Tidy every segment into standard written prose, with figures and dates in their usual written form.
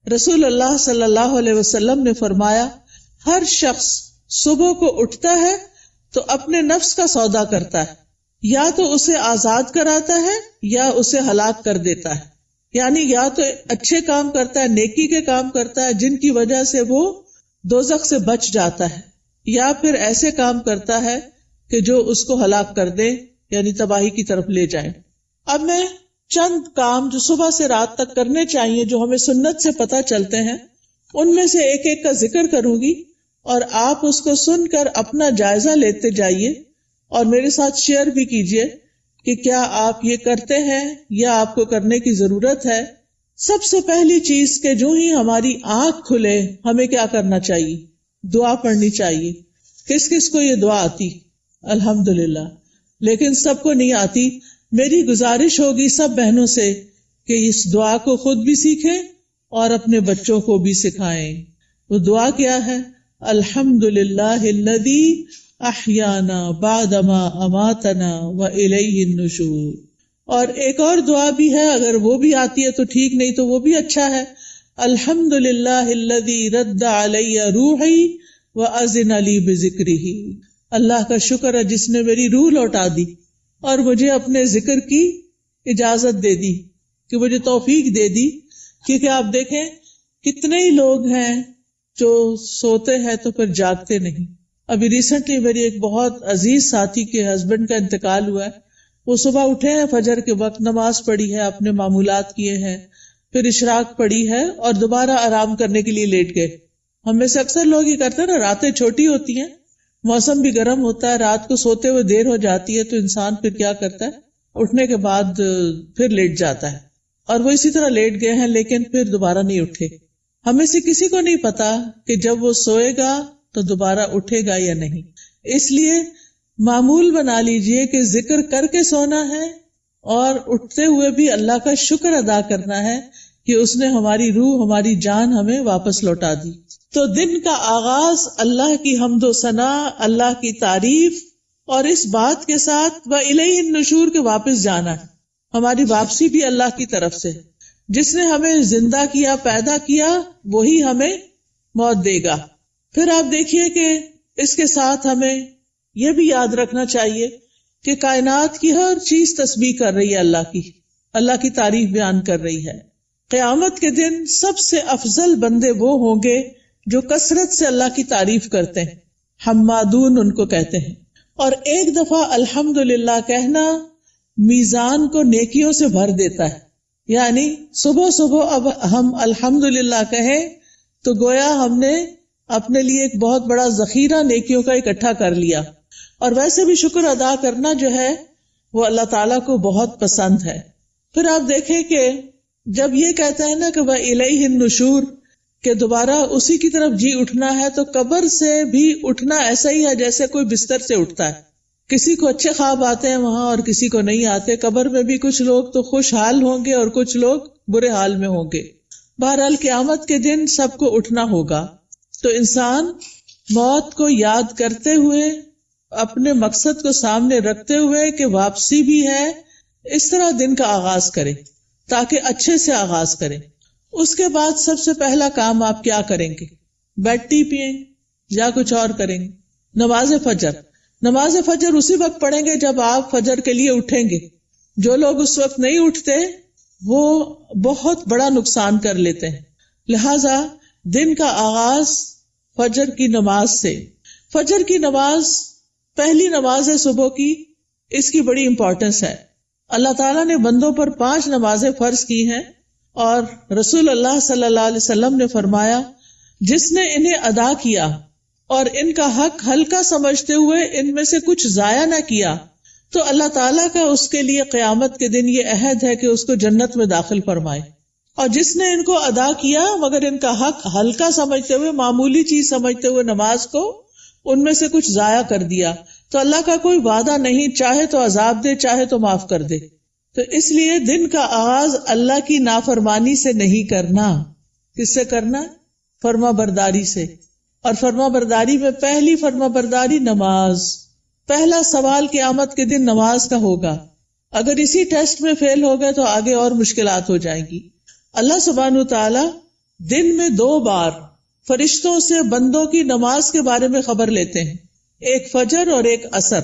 رسول اللہ صلی اللہ علیہ وسلم نے فرمایا ہر شخص صبح کو اٹھتا ہے تو اپنے نفس کا سودا کرتا ہے، یا تو اسے آزاد کراتا ہے یا اسے ہلاک کر دیتا ہے، یعنی یا تو اچھے کام کرتا ہے، نیکی کے کام کرتا ہے جن کی وجہ سے وہ دوزخ سے بچ جاتا ہے، یا پھر ایسے کام کرتا ہے کہ جو اس کو ہلاک کر دے، یعنی تباہی کی طرف لے جائیں۔ اب میں چند کام جو صبح سے رات تک کرنے چاہیے جو ہمیں سنت سے پتہ چلتے ہیں ان میں سے ایک ایک کا ذکر کروں گی، اور آپ اس کو سن کر اپنا جائزہ لیتے جائیے اور میرے ساتھ شیئر بھی کیجئے کہ کیا آپ یہ کرتے ہیں یا آپ کو کرنے کی ضرورت ہے۔ سب سے پہلی چیز کہ جو ہی ہماری آنکھ کھلے ہمیں کیا کرنا چاہیے؟ دعا پڑھنی چاہیے۔ کس کس کو یہ دعا آتی؟ الحمدللہ، لیکن سب کو نہیں آتی۔ میری گزارش ہوگی سب بہنوں سے کہ اس دعا کو خود بھی سیکھیں اور اپنے بچوں کو بھی سکھائیں۔ وہ دعا کیا ہے؟ الحمدللہ الذی احیانا بعدما اماتنا والیہ النشور۔ اور ایک اور دعا بھی ہے، اگر وہ بھی آتی ہے تو ٹھیک، نہیں تو وہ بھی اچھا ہے۔ الحمدللہ الذی رد علی روحی واذن لی بذکرہ۔ اللہ کا شکر ہے جس نے میری روح لوٹا دی اور مجھے اپنے ذکر کی اجازت دے دی، کہ مجھے توفیق دے دی۔ کیونکہ آپ دیکھیں کتنے ہی لوگ ہیں جو سوتے ہیں تو پھر جاگتے نہیں۔ ابھی ریسنٹلی میری ایک بہت عزیز ساتھی کے ہسبینڈ کا انتقال ہوا ہے۔ وہ صبح اٹھے ہیں، فجر کے وقت نماز پڑھی ہے، اپنے معمولات کیے ہیں، پھر اشراق پڑھی ہے اور دوبارہ آرام کرنے کے لیے لیٹ گئے۔ ہم میں سے اکثر لوگ یہ کرتے ہیں نا، راتیں چھوٹی ہوتی ہیں، موسم بھی گرم ہوتا ہے، رات کو سوتے ہوئے دیر ہو جاتی ہے تو انسان پھر کیا کرتا ہے، اٹھنے کے بعد پھر لیٹ جاتا ہے، اور وہ اسی طرح لیٹ گئے ہیں لیکن پھر دوبارہ نہیں اٹھے۔ ہمیں سے کسی کو نہیں پتا کہ جب وہ سوئے گا تو دوبارہ اٹھے گا یا نہیں۔ اس لیے معمول بنا لیجئے کہ ذکر کر کے سونا ہے اور اٹھتے ہوئے بھی اللہ کا شکر ادا کرنا ہے کہ اس نے ہماری روح، ہماری جان ہمیں واپس لوٹا دی۔ تو دن کا آغاز اللہ کی حمد و ثنا، اللہ کی تعریف، اور اس بات کے ساتھ وَإِلَيْهِ النُّشُورُ کے واپس جانا ہے۔ ہماری واپسی بھی اللہ کی طرف سے۔ جس نے ہمیں زندہ کیا، پیدا کیا، وہی ہمیں موت دے گا۔ پھر آپ دیکھیے کہ اس کے ساتھ ہمیں یہ بھی یاد رکھنا چاہیے کہ کائنات کی ہر چیز تسبیح کر رہی ہے اللہ کی تعریف بیان کر رہی ہے۔ قیامت کے دن سب سے افضل بندے وہ ہوں گے جو کثرت سے اللہ کی تعریف کرتے ہیں، حمادون ان کو کہتے ہیں۔ اور ایک دفعہ الحمدللہ کہنا میزان کو نیکیوں سے بھر دیتا ہے، یعنی صبح صبح اب ہم الحمدللہ کہیں تو گویا ہم نے اپنے لیے ایک بہت بڑا ذخیرہ نیکیوں کا اکٹھا کر لیا۔ اور ویسے بھی شکر ادا کرنا جو ہے وہ اللہ تعالیٰ کو بہت پسند ہے۔ پھر آپ دیکھیں کہ جب یہ کہتا ہے نا کہ وَإِلَيْهِ النُّشُورُ، کہ دوبارہ اسی کی طرف جی اٹھنا ہے، تو قبر سے بھی اٹھنا ایسا ہی ہے جیسے کوئی بستر سے اٹھتا ہے۔ کسی کو اچھے خواب آتے ہیں وہاں اور کسی کو نہیں آتے۔ قبر میں بھی کچھ لوگ تو خوشحال ہوں گے اور کچھ لوگ برے حال میں ہوں گے۔ بہرحال قیامت کے دن سب کو اٹھنا ہوگا، تو انسان موت کو یاد کرتے ہوئے، اپنے مقصد کو سامنے رکھتے ہوئے کہ واپسی بھی ہے، اس طرح دن کا آغاز کرے تاکہ اچھے سے آغاز کرے۔ اس کے بعد سب سے پہلا کام آپ کیا کریں گے؟ بیڈ ٹی پئیں یا کچھ اور کریں گے؟ نماز فجر۔ نماز فجر اسی وقت پڑھیں گے جب آپ فجر کے لیے اٹھیں گے۔ جو لوگ اس وقت نہیں اٹھتے وہ بہت بڑا نقصان کر لیتے ہیں۔ لہذا دن کا آغاز فجر کی نماز سے۔ فجر کی نماز پہلی نماز ہے صبح کی، اس کی بڑی امپورٹنس ہے۔ اللہ تعالیٰ نے بندوں پر 5 نمازیں فرض کی ہیں، اور رسول اللہ صلی اللہ علیہ وسلم نے فرمایا جس نے انہیں ادا کیا اور ان کا حق ہلکا سمجھتے ہوئے ان میں سے کچھ ضائع نہ کیا تو اللہ تعالیٰ کا اس کے لیے قیامت کے دن یہ عہد ہے کہ اس کو جنت میں داخل فرمائے۔ اور جس نے ان کو ادا کیا مگر ان کا حق ہلکا سمجھتے ہوئے، معمولی چیز سمجھتے ہوئے نماز کو ان میں سے کچھ ضائع کر دیا، تو اللہ کا کوئی وعدہ نہیں، چاہے تو عذاب دے چاہے تو معاف کر دے۔ تو اس لیے دن کا آغاز اللہ کی نافرمانی سے نہیں کرنا۔ کس سے کرنا؟ فرما برداری سے۔ اور فرما برداری میں پہلی فرما برداری نماز۔ پہلا سوال قیامت کے دن نماز کا ہوگا۔ اگر اسی ٹیسٹ میں فیل ہو گئے تو آگے اور مشکلات ہو جائیں گی۔ اللہ سبحانہ تعالی دن میں 2 بار فرشتوں سے بندوں کی نماز کے بارے میں خبر لیتے ہیں، ایک فجر اور ایک عصر۔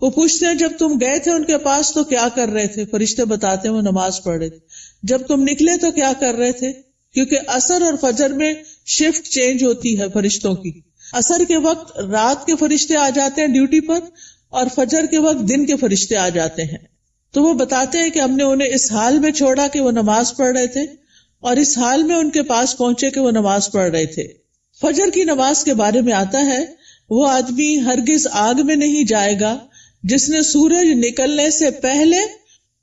وہ پوچھتے ہیں جب تم گئے تھے ان کے پاس تو کیا کر رہے تھے؟ فرشتے بتاتے ہیں وہ نماز پڑھ رہے تھے۔ جب تم نکلے تو کیا کر رہے تھے؟ کیونکہ عصر اور فجر میں شفٹ چینج ہوتی ہے فرشتوں کی۔ عصر کے وقت رات کے فرشتے آ جاتے ہیں ڈیوٹی پر، اور فجر کے وقت دن کے فرشتے آ جاتے ہیں۔ تو وہ بتاتے ہیں کہ ہم نے انہیں اس حال میں چھوڑا کہ وہ نماز پڑھ رہے تھے، اور اس حال میں ان کے پاس پہنچے کہ وہ نماز پڑھ رہے تھے۔ فجر کی نماز کے بارے میں آتا ہے، وہ آدمی ہرگز آگ میں نہیں جائے گا جس نے سورج نکلنے سے پہلے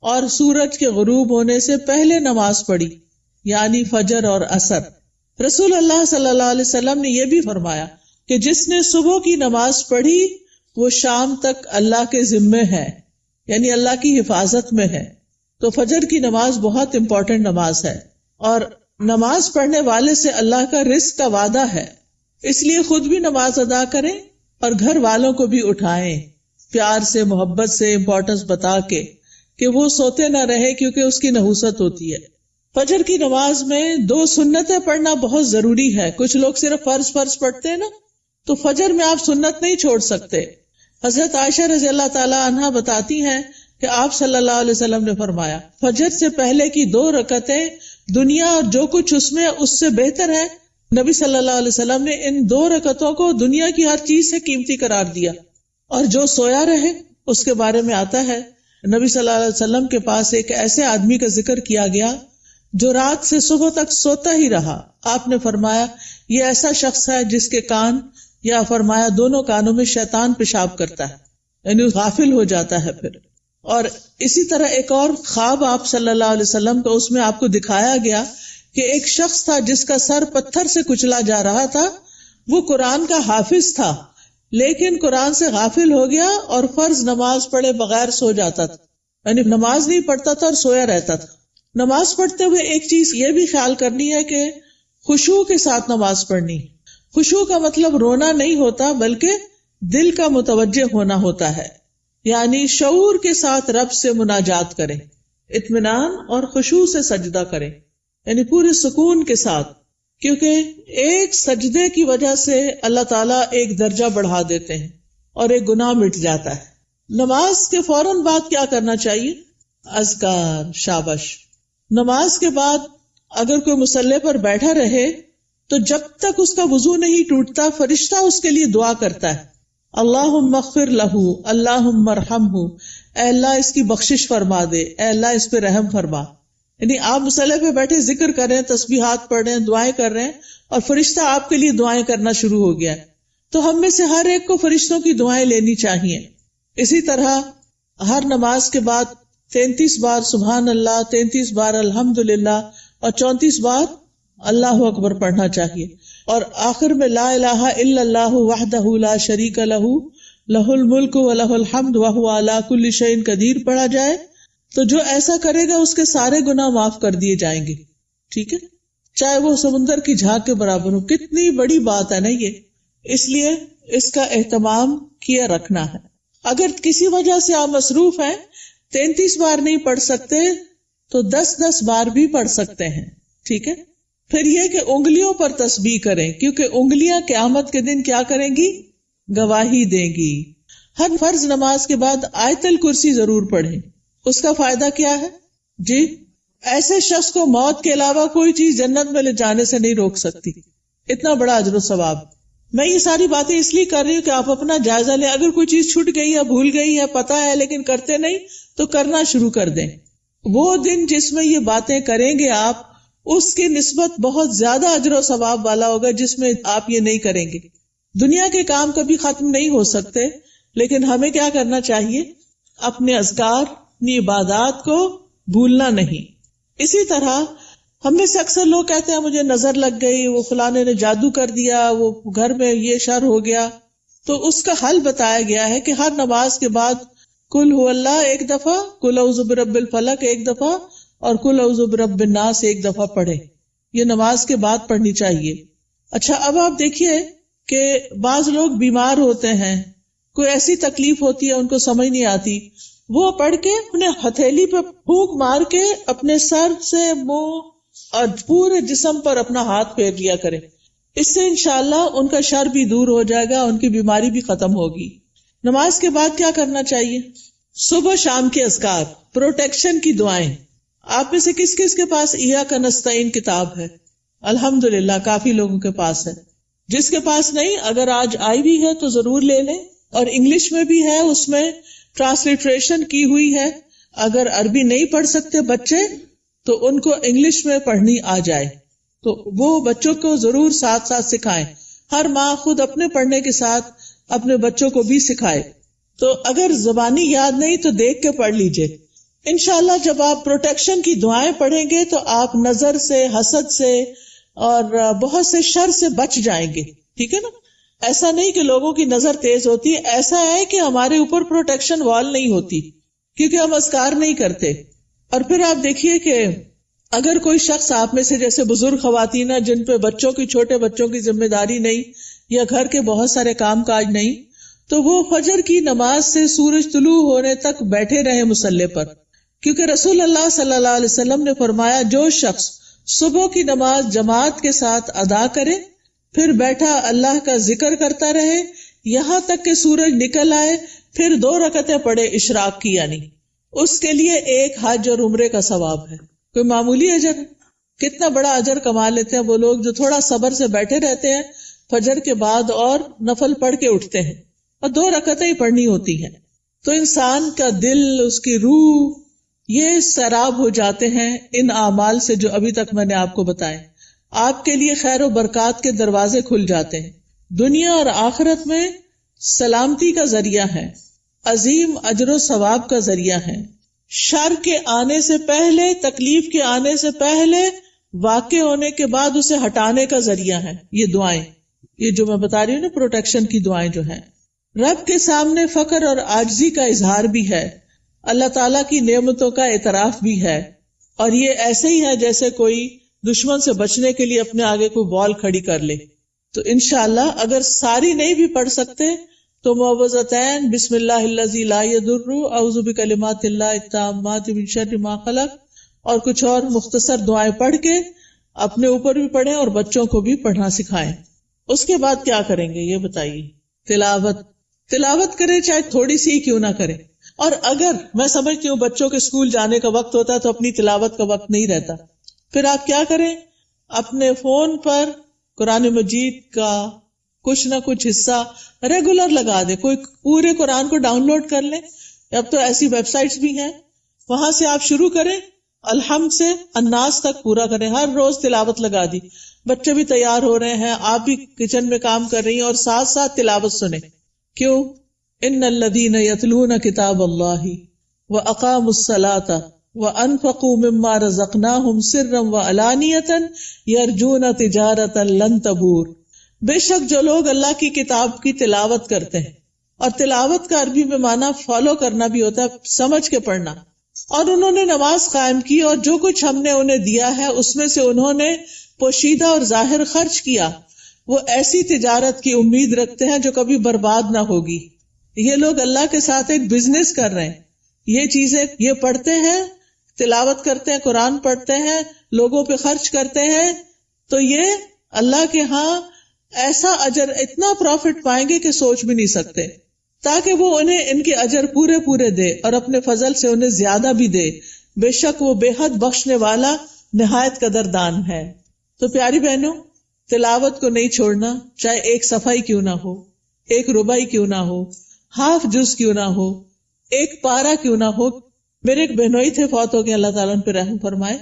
اور سورج کے غروب ہونے سے پہلے نماز پڑھی، یعنی فجر اور عصر۔ رسول اللہ صلی اللہ علیہ وسلم نے یہ بھی فرمایا کہ جس نے صبح کی نماز پڑھی وہ شام تک اللہ کے ذمے ہے، یعنی اللہ کی حفاظت میں ہے۔ تو فجر کی نماز بہت امپورٹنٹ نماز ہے، اور نماز پڑھنے والے سے اللہ کا رزق کا وعدہ ہے، اس لیے خود بھی نماز ادا کریں اور گھر والوں کو بھی اٹھائیں، پیار سے، محبت سے، امپورٹنس بتا کے کہ وہ سوتے نہ رہے، کیونکہ اس کی نحوست ہوتی ہے۔ فجر کی نماز میں 2 سنتیں پڑھنا بہت ضروری ہے۔ کچھ لوگ صرف فرض پڑھتے ہیں نا، تو فجر میں آپ سنت نہیں چھوڑ سکتے۔ حضرت عائشہ رضی اللہ تعالی عنہا بتاتی ہیں کہ آپ صلی اللہ علیہ وسلم نے فرمایا، فجر سے پہلے کی 2 رکعتیں دنیا اور جو کچھ اس میں اس سے بہتر ہے۔ نبی صلی اللہ علیہ وسلم نے ان 2 رکعتوں کو دنیا کی ہر چیز سے قیمتی قرار دیا۔ اور جو سویا رہے اس کے بارے میں آتا ہے، نبی صلی اللہ علیہ وسلم کے پاس ایک ایسے آدمی کا ذکر کیا گیا جو رات سے صبح تک سوتا ہی رہا۔ آپ نے فرمایا یہ ایسا شخص ہے جس کے کان، یا فرمایا دونوں کانوں میں شیطان پیشاب کرتا ہے، یعنی غافل ہو جاتا ہے پھر۔ اور اسی طرح ایک اور خواب آپ صلی اللہ علیہ وسلم کا، اس میں آپ کو دکھایا گیا کہ ایک شخص تھا جس کا سر پتھر سے کچلا جا رہا تھا۔ وہ قرآن کا حافظ تھا، لیکن قرآن سے غافل ہو گیا اور فرض نماز پڑھے بغیر سو جاتا تھا، یعنی نماز نہیں پڑھتا تھا اور سویا رہتا تھا۔ نماز پڑھتے ہوئے ایک چیز یہ بھی خیال کرنی ہے کہ خشوع کے ساتھ نماز پڑھنی۔ خشوع کا مطلب رونا نہیں ہوتا، بلکہ دل کا متوجہ ہونا ہوتا ہے، یعنی شعور کے ساتھ رب سے مناجات کریں، اطمینان اور خشوع سے سجدہ کریں، یعنی پورے سکون کے ساتھ، کیونکہ ایک سجدے کی وجہ سے اللہ تعالیٰ ایک درجہ بڑھا دیتے ہیں اور ایک گناہ مٹ جاتا ہے۔ نماز کے فوراً بعد کیا کرنا چاہیے؟ اذکار، شابش۔ نماز کے بعد اگر کوئی مصلی پر بیٹھا رہے تو جب تک اس کا وضو نہیں ٹوٹتا فرشتہ اس کے لیے دعا کرتا ہے، اللہم اغفر لہ، اللہم ارحمہ، اے اللہ اس کی بخشش فرما دے، اے اللہ اس پہ رحم فرما۔ یعنی آپ مصلی پہ بیٹھے ذکر کر رہے ہیں، تسبیحات پڑھ رہے ہیں، دعائیں کر رہے ہیں، اور فرشتہ آپ کے لیے دعائیں کرنا شروع ہو گیا ہے۔ تو ہم میں سے ہر ایک کو فرشتوں کی دعائیں لینی چاہیے۔ اسی طرح ہر نماز کے بعد 33 بار سبحان اللہ، 33 بار الحمدللہ، اور 34 بار اللہ اکبر پڑھنا چاہیے، اور آخر میں لا الہ الا اللہ وحدہ لا شریک لہ لہ الملک و لہ الحمد وہو علی کل شیء قدیر پڑھا جائے تو جو ایسا کرے گا اس کے سارے گناہ معاف کر دیے جائیں گے۔ ٹھیک ہے، چاہے وہ سمندر کی جھاگ کے برابر ہو۔ کتنی بڑی بات ہے نا یہ، اس لیے اس کا اہتمام کیا رکھنا ہے۔ اگر کسی وجہ سے آپ مصروف ہیں، 33 بار نہیں پڑھ سکتے تو 10 بار بھی پڑھ سکتے ہیں۔ ٹھیک ہے، پھر یہ کہ انگلیوں پر تسبیح کریں، کیونکہ انگلیاں قیامت کے دن کیا کریں گی؟ گواہی دیں گی۔ ہر فرض نماز کے بعد آیت الکرسی ضرور پڑھیں۔ اس کا فائدہ کیا ہے؟ جی، ایسے شخص کو موت کے علاوہ کوئی چیز جنت میں لے جانے سے نہیں روک سکتی، اتنا بڑا اجر و ثواب۔ میں یہ ساری باتیں اس لیے کر رہی ہوں کہ آپ اپنا جائزہ لیں۔ اگر کوئی چیز چھوٹ گئی ہے، بھول گئی ہے، پتہ ہے لیکن کرتے نہیں، تو کرنا شروع کر دیں۔ وہ دن جس میں یہ باتیں کریں گے آپ، اس کی نسبت بہت زیادہ اجر و ثواب والا ہوگا جس میں آپ یہ نہیں کریں گے۔ دنیا کے کام کبھی ختم نہیں ہو سکتے، لیکن ہمیں کیا کرنا چاہیے؟ اپنے اذکار، اپنی عبادات کو بھولنا نہیں۔ اسی طرح ہم میں سے اکثر لوگ کہتے ہیں مجھے نظر لگ گئی، وہ فلانے نے جادو کر دیا، وہ گھر میں یہ شر ہو گیا۔ تو اس کا حل بتایا گیا ہے کہ ہر نماز کے بعد قل هو اللہ 1 دفعہ، قل اعوذ برب الفلق 1 دفعہ، اور قل اعوذ برب الناس 1 دفعہ پڑھیں۔ یہ نماز کے بعد پڑھنی چاہیے۔ اچھا، اب آپ دیکھیے کہ بعض لوگ بیمار ہوتے ہیں، کوئی ایسی تکلیف ہوتی ہے ان کو سمجھ نہیں آتی، وہ پڑھ کے اپنے ہتھیلی پہ پھونک مار کے اپنے سر سے، منہ اور پورے جسم پر اپنا ہاتھ پھیر لیا کریں. اس سے انشاءاللہ ان کا شر بھی دور ہو جائے گا، ان کی بیماری بھی ختم ہوگی. نماز کے بعد کیا کرنا چاہیے؟ صبح شام کے اذکار، پروٹیکشن کی دعائیں. آپ میں سے کس کس کے پاس ایاک نستعین کتاب ہے؟ الحمدللہ کافی لوگوں کے پاس ہے. جس کے پاس نہیں، اگر آج آئی بھی ہے تو ضرور لے لیں. اور انگلش میں بھی ہے، اس میں ٹرانسلیٹریشن کی ہوئی ہے. اگر عربی نہیں پڑھ سکتے بچے تو ان کو انگلش میں پڑھنی آ جائے تو وہ بچوں کو ضرور ساتھ ساتھ سکھائیں. ہر ماں خود اپنے پڑھنے کے ساتھ اپنے بچوں کو بھی سکھائے. تو اگر زبانی یاد نہیں تو دیکھ کے پڑھ لیجئے. انشاءاللہ جب آپ پروٹیکشن کی دعائیں پڑھیں گے تو آپ نظر سے، حسد سے اور بہت سے شر سے بچ جائیں گے. ٹھیک ہے نا؟ ایسا نہیں کہ لوگوں کی نظر تیز ہوتی ہے، ایسا ہے کہ ہمارے اوپر پروٹیکشن وال نہیں ہوتی کیونکہ ہم اذکار نہیں کرتے. اور پھر آپ دیکھیے کہ اگر کوئی شخص آپ میں سے جیسے بزرگ خواتین ہیں جن پہ بچوں کی، چھوٹے بچوں کی ذمہ داری نہیں یا گھر کے بہت سارے کام کاج نہیں، تو وہ فجر کی نماز سے سورج طلوع ہونے تک بیٹھے رہے مصلی پر. کیونکہ رسول اللہ صلی اللہ علیہ وسلم نے فرمایا جو شخص صبح کی نماز جماعت کے ساتھ ادا کرے پھر بیٹھا اللہ کا ذکر کرتا رہے یہاں تک کہ سورج نکل آئے، پھر 2 رکعتیں پڑھے اشراق کی، یعنی اس کے لیے ایک حج اور عمرے کا ثواب ہے. کوئی معمولی اجر؟ کتنا بڑا اجر کما لیتے ہیں وہ لوگ جو تھوڑا صبر سے بیٹھے رہتے ہیں فجر کے بعد اور نفل پڑھ کے اٹھتے ہیں، اور 2 رکعتیں ہی پڑھنی ہوتی ہیں. تو انسان کا دل، اس کی روح، یہ سیراب ہو جاتے ہیں ان اعمال سے جو ابھی تک میں نے آپ کو بتائے. آپ کے لیے خیر و برکات کے دروازے کھل جاتے ہیں، دنیا اور آخرت میں سلامتی کا ذریعہ ہے، عظیم اجر و ثواب کا ذریعہ ہے، شر کے آنے سے پہلے، تکلیف کے آنے سے پہلے، واقع ہونے کے بعد اسے ہٹانے کا ذریعہ ہے. یہ دعائیں، یہ جو میں بتا رہی ہوں نا پروٹیکشن کی دعائیں جو ہیں، رب کے سامنے فقر اور عاجزی کا اظہار بھی ہے، اللہ تعالیٰ کی نعمتوں کا اعتراف بھی ہے. اور یہ ایسے ہی ہے جیسے کوئی دشمن سے بچنے کے لیے اپنے آگے کوئی وال کھڑی کر لے. تو انشاءاللہ اگر ساری نہیں بھی پڑھ سکتے تو معوذتین، بسم اللہ الذی لا یضر، اعوذ بکلمات اللہ التامات من شر ما خلق، اور کچھ اور مختصر دعائیں پڑھ کے اپنے اوپر بھی پڑھیں اور بچوں کو بھی پڑھنا سکھائیں. اس کے بعد کیا کریں گے یہ بتائیے؟ تلاوت کریں، چاہے تھوڑی سی ہی کیوں نہ کریں. اور اگر میں سمجھتی ہوں بچوں کے اسکول جانے کا وقت ہوتا ہے تو اپنی تلاوت کا وقت نہیں رہتا، پھر آپ کیا کریں؟ اپنے فون پر قرآن مجید کا کچھ نہ کچھ حصہ ریگولر لگا دیں. کوئی پورے قرآن کو ڈاؤن لوڈ کر لیں، اب تو ایسی ویب سائٹس بھی ہیں، وہاں سے آپ شروع کریں، الحمد سے الناس تک پورا کریں. ہر روز تلاوت لگا دی، بچے بھی تیار ہو رہے ہیں، آپ بھی کچن میں کام کر رہی ہیں اور ساتھ ساتھ تلاوت سنیں. کیوں؟ ان الذین یتلون کتاب اللہ واقاموا الصلاۃ وانفقوا مما رزقناہم سرا وعلانیۃ یرجون تجارۃ لن تبور. بے شک جو لوگ اللہ کی کتاب کی تلاوت کرتے ہیں، اور تلاوت کا عربی میں معنی فالو کرنا بھی ہوتا ہے، سمجھ کے پڑھنا، اور انہوں نے نماز قائم کی اور جو کچھ ہم نے انہیں دیا ہے اس میں سے انہوں نے پوشیدہ اور ظاہر خرچ کیا، وہ ایسی تجارت کی امید رکھتے ہیں جو کبھی برباد نہ ہوگی. یہ لوگ اللہ کے ساتھ ایک بزنس کر رہے ہیں. یہ چیزیں یہ پڑھتے ہیں، تلاوت کرتے ہیں، قرآن پڑھتے ہیں، لوگوں پہ خرچ کرتے ہیں، تو یہ اللہ کے ہاں ایسا اجر، اتنا پروفٹ پائیں گے کہ سوچ بھی نہیں سکتے، تاکہ وہ انہیں ان کے اجر پورے پورے دے اور اپنے فضل سے انہیں زیادہ بھی دے. بے شک وہ بے حد بخشنے والا نہایت قدردان ہے. تو پیاری بہنوں، تلاوت کو نہیں چھوڑنا، چاہے ایک صفحہ ہی کیوں نہ ہو، ایک ربع ہی کیوں نہ ہو، ہاف جز کیوں نہ ہو، ایک پارہ کیوں نہ ہو. میرے ایک بہنوئی تھے، فوت ہو گئے، اللہ تعالیٰ ان پہ رحم فرمائے.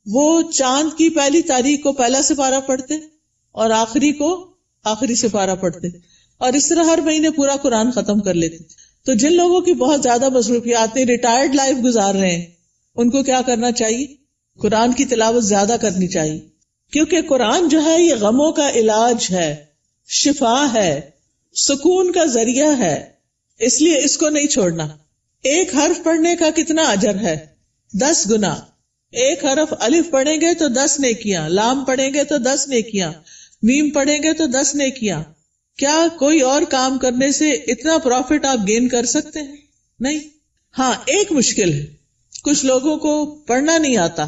وہ چاند کی پہلی تاریخ کو پہلا سپارہ پڑھتے اور آخری کو آخری سپارہ پڑھتے، اور اس طرح ہر مہینے پورا قرآن ختم کر لیتے. تو جن لوگوں کی بہت زیادہ مصروفیات ہیں، ریٹائرڈ لائف گزار رہے ہیں، ان کو کیا کرنا چاہیے؟ قرآن کی تلاوت زیادہ کرنی چاہیے، کیونکہ قرآن جو ہے یہ غموں کا علاج ہے، شفا ہے، سکون کا ذریعہ ہے، اس لیے اس کو نہیں چھوڑنا. ایک حرف پڑھنے کا کتنا اجر ہے؟ 10 گنا. ایک حرف الف پڑھیں گے تو 10 نیکیاں، لام پڑھیں گے تو 10 نیکیاں، میم پڑھیں گے تو 10 نیکیاں. کیا کوئی اور کام کرنے سے اتنا پروفٹ آپ گین کر سکتے ہیں؟ نہیں. ہاں ایک مشکل ہے، کچھ لوگوں کو پڑھنا نہیں آتا،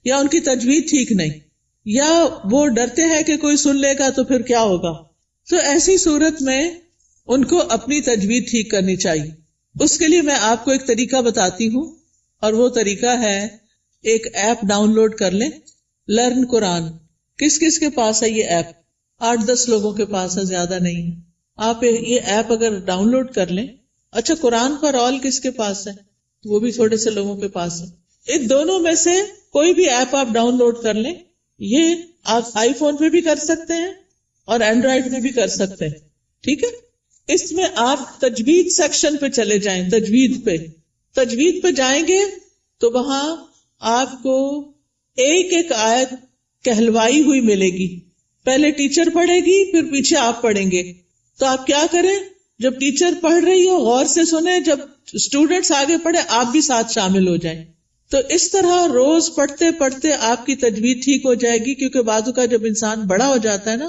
یا ان کی تجوید ٹھیک نہیں، یا وہ ڈرتے ہیں کہ کوئی سن لے گا تو پھر کیا ہوگا. تو ایسی صورت میں ان کو اپنی تجوید ٹھیک کرنی چاہیے. اس کے لیے میں آپ کو ایک طریقہ بتاتی ہوں، اور وہ طریقہ ہے ایک ایپ ڈاؤن لوڈ کر لیں، لرن قرآن. کس کس کے پاس ہے یہ ایپ؟ 8-10 لوگوں کے پاس ہے، زیادہ نہیں ہے. آپ یہ ایپ اگر ڈاؤن لوڈ کر لیں. اچھا، قرآن پر آل کس کے پاس ہے؟ وہ بھی تھوڑے سے لوگوں کے پاس ہے. ان دونوں میں سے کوئی بھی ایپ آپ ڈاؤن لوڈ کر لیں. یہ آپ آئی فون پہ بھی کر سکتے ہیں اور اینڈرائڈ میں بھی کر سکتے ہیں. ٹھیک ہے، اس میں آپ تجوید سیکشن پہ چلے جائیں. تجوید پہ جائیں گے تو وہاں آپ کو ایک ایک آیت کہلوائی ہوئی ملے گی. پہلے ٹیچر پڑھے گی، پھر پیچھے آپ پڑھیں گے. تو آپ کیا کریں، جب ٹیچر پڑھ رہی ہو غور سے سنیں، جب اسٹوڈنٹس آگے پڑھے آپ بھی ساتھ شامل ہو جائیں. تو اس طرح روز پڑھتے پڑھتے آپ کی تجوید ٹھیک ہو جائے گی. کیونکہ بعض کا جب انسان بڑا ہو جاتا ہے نا،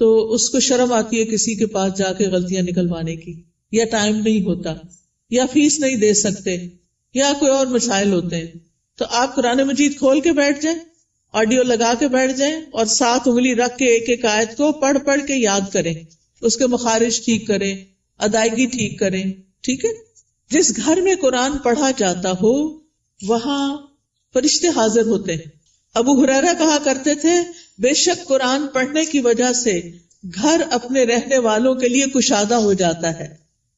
تو اس کو شرم آتی ہے کسی کے پاس جا کے غلطیاں نکلوانے کی، یا ٹائم نہیں ہوتا، یا فیس نہیں دے سکتے، یا کوئی اور مسائل ہوتے ہیں. تو آپ قرآن مجید کھول کے بیٹھ جائیں، آڈیو لگا کے بیٹھ جائیں، اور 7 انگلی رکھ کے ایک ایک آیت کو پڑھ پڑھ کے یاد کریں. اس کے مخارج ٹھیک کریں، ادائیگی ٹھیک کریں. ٹھیک ہے، جس گھر میں قرآن پڑھا جاتا ہو وہاں فرشتے حاضر ہوتے ہیں. ابو ہریرہ کہا کرتے تھے، بے شک قرآن پڑھنے کی وجہ سے گھر اپنے رہنے والوں کے لیے کشادہ ہو جاتا ہے.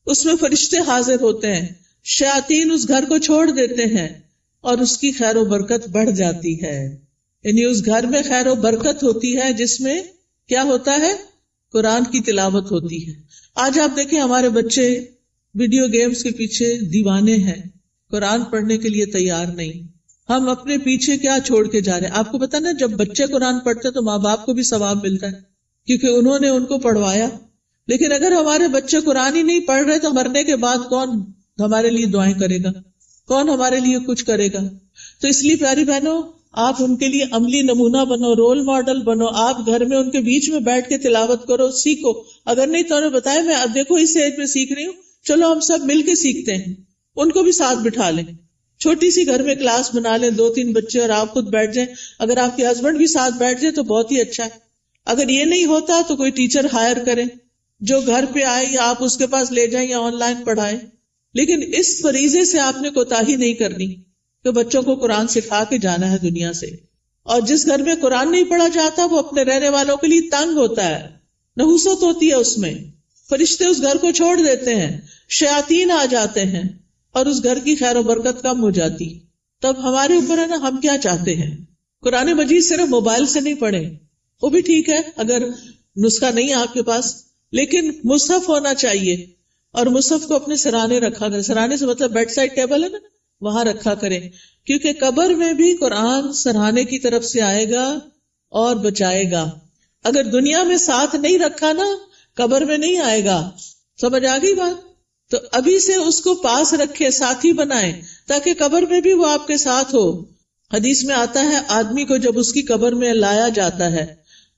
اس میں فرشتے حاضر ہوتے ہیں، شیاطین اس گھر کو چھوڑ دیتے ہیں اور اس کی خیر و برکت بڑھ جاتی ہے. یعنی اس گھر میں خیر و برکت ہوتی ہے جس میں کیا ہوتا ہے، قرآن کی تلاوت ہوتی ہے. آج آپ دیکھیں ہمارے بچے ویڈیو گیمز کے پیچھے دیوانے ہیں، قرآن پڑھنے کے لیے تیار نہیں. ہم اپنے پیچھے کیا چھوڑ کے جا رہے ہیں؟ آپ کو پتا نا، جب بچے قرآن پڑھتے تو ماں باپ کو بھی ثواب ملتا ہے کیونکہ انہوں نے ان کو پڑھوایا. لیکن اگر ہمارے بچے قرآن ہی نہیں پڑھ رہے تو مرنے کے بعد کون ہمارے لیے دعائیں کرے گا، کون ہمارے لیے کچھ کرے گا؟ تو اس لیے پیاری بہنوں، آپ ان کے لیے عملی نمونہ بنو، رول ماڈل بنو. آپ گھر میں ان کے بیچ میں بیٹھ کے تلاوت کرو، سیکھو. اگر نہیں تو انہیں بتایا، میں اب دیکھو اس ایج میں سیکھ رہی ہوں، چلو ہم سب مل کے سیکھتے ہیں. ان کو بھی ساتھ بٹھا لیں، چھوٹی سی گھر میں کلاس بنا لیں، 2-3 بچے اور آپ خود بیٹھ جائیں. اگر آپ کے ہسبینڈ بھی ساتھ بیٹھ جائے تو بہت ہی اچھا ہے. اگر یہ نہیں ہوتا تو کوئی ٹیچر ہائر کریں جو گھر پہ آئے، یا آپ اس کے پاس لے جائیں یا آن لائن پڑھائیں. لیکن اس فریضے سے آپ نے کوتاہی نہیں کرنی کہ بچوں کو قرآن سکھا کے جانا ہے دنیا سے. اور جس گھر میں قرآن نہیں پڑھا جاتا وہ اپنے رہنے والوں کے لیے تنگ ہوتا ہے، نحوست ہوتی ہے اس میں. فرشتے اس گھر کو چھوڑ دیتے ہیں، شیاطین آ جاتے ہیں اور اس گھر کی خیر و برکت کم ہو جاتی. تب ہمارے اوپر ہے نا، ہم کیا چاہتے ہیں. قرآن مجید صرف موبائل سے نہیں پڑھیں، وہ بھی ٹھیک ہے اگر نسخہ نہیں ہے آپ کے پاس، لیکن مصحف ہونا چاہیے. اور مصحف کو اپنے سرانے رکھا کریں. سرانے سے مطلب بیڈ سائڈ ٹیبل ہے نا، وہاں رکھا کریں. کیونکہ قبر میں بھی قرآن سرہانے کی طرف سے آئے گا اور بچائے گا. اگر دنیا میں ساتھ نہیں رکھا نا، قبر میں نہیں آئے گا. سمجھ آ گئی بات؟ تو ابھی سے اس کو پاس رکھے، ساتھی بنائیں تاکہ قبر میں بھی وہ آپ کے ساتھ ہو. حدیث میں آتا ہے، آدمی کو جب اس کی قبر میں لایا جاتا ہے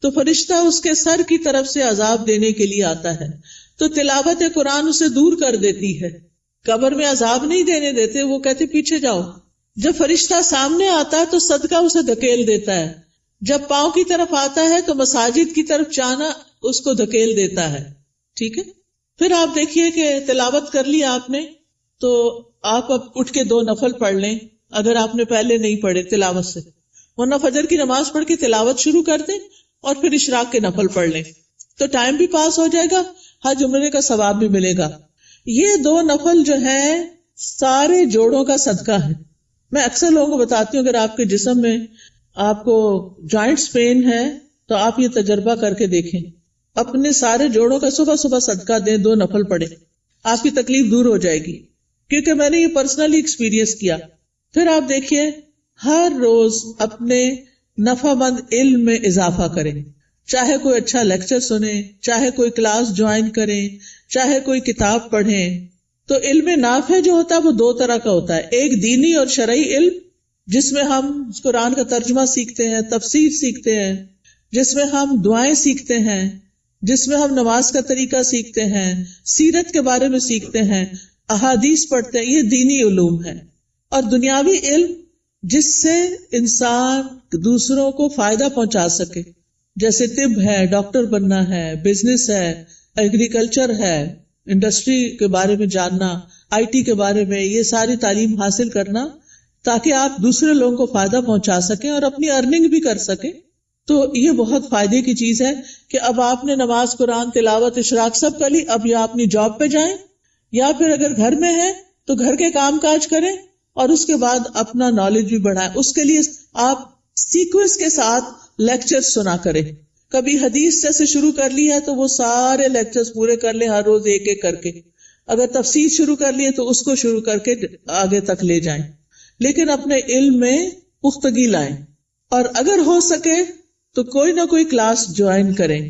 تو فرشتہ اس کے سر کی طرف سے عذاب دینے کے لیے آتا ہے. تو تلاوت قرآن اسے دور کر دیتی ہے. قبر میں عذاب نہیں دینے دیتے، وہ کہتے پیچھے جاؤ. جب فرشتہ سامنے آتا ہے تو صدقہ اسے دھکیل دیتا ہے. جب پاؤں کی طرف آتا ہے تو مساجد کی طرف جانا اس کو دھکیل دیتا ہے. ٹھیک ہے، پھر آپ دیکھیے کہ تلاوت کر لی آپ نے، تو آپ اب اٹھ کے 2 نفل پڑھ لیں اگر آپ نے پہلے نہیں پڑھے تلاوت سے. ورنہ فجر کی نماز پڑھ کے تلاوت شروع کر دیں اور پھر اشراق کے نفل پڑھ لیں، تو ٹائم بھی پاس ہو جائے گا، حج عمرے کا ثواب بھی ملے گا. یہ 2 نفل جو ہیں سارے جوڑوں کا صدقہ ہے. میں اکثر لوگوں کو بتاتی ہوں، اگر آپ کے جسم میں آپ کو جوائنٹس پین ہے تو آپ یہ تجربہ کر کے دیکھیں، اپنے سارے جوڑوں کا صبح صبح صدقہ دیں، 2 نفل پڑھیں، آپ کی تکلیف دور ہو جائے گی. کیونکہ میں نے یہ پرسنلی ایکسپیرینس کیا. پھر آپ دیکھیے، ہر روز اپنے نفع مند علم میں اضافہ کریں. چاہے کوئی اچھا لیکچر سنیں، چاہے کوئی کلاس جوائن کریں، چاہے کوئی کتاب پڑھیں. تو علم نافع جو ہوتا ہے وہ 2 طرح کا ہوتا ہے. ایک دینی اور شرعی علم، جس میں ہم قرآن کا ترجمہ سیکھتے ہیں، تفسیر سیکھتے ہیں، جس میں ہم دعائیں سیکھتے ہیں، جس میں ہم نماز کا طریقہ سیکھتے ہیں، سیرت کے بارے میں سیکھتے ہیں، احادیث پڑھتے ہیں. یہ دینی علوم ہے. اور دنیاوی علم جس سے انسان دوسروں کو فائدہ پہنچا سکے، جیسے طب ہے، ڈاکٹر بننا ہے، بزنس ہے، ایگریکلچر ہے، انڈسٹری کے بارے میں جاننا، آئی ٹی کے بارے میں، یہ ساری تعلیم حاصل کرنا تاکہ آپ دوسرے لوگوں کو فائدہ پہنچا سکیں اور اپنی ارننگ بھی کر سکیں. تو یہ بہت فائدے کی چیز ہے کہ اب آپ نے نماز، قرآن تلاوت، اشراق سب کر لی، اب یا اپنی جاب پہ جائیں یا پھر اگر گھر میں ہیں تو گھر کے کام کاج کریں اور اس کے بعد اپنا نالج بھی بڑھائیں. اس کے لیے آپ سیکوینس کے ساتھ لیکچر سنا کریں. کبھی حدیث جیسے شروع کر لی ہے تو وہ سارے لیکچرز پورے کر لیں، ہر روز ایک ایک کر کے. اگر تفسیر شروع کر لی ہے تو اس کو شروع کر کے آگے تک لے جائیں، لیکن اپنے علم میں پختگی لائیں. اور اگر ہو سکے تو کوئی نہ کوئی کلاس جوائن کریں.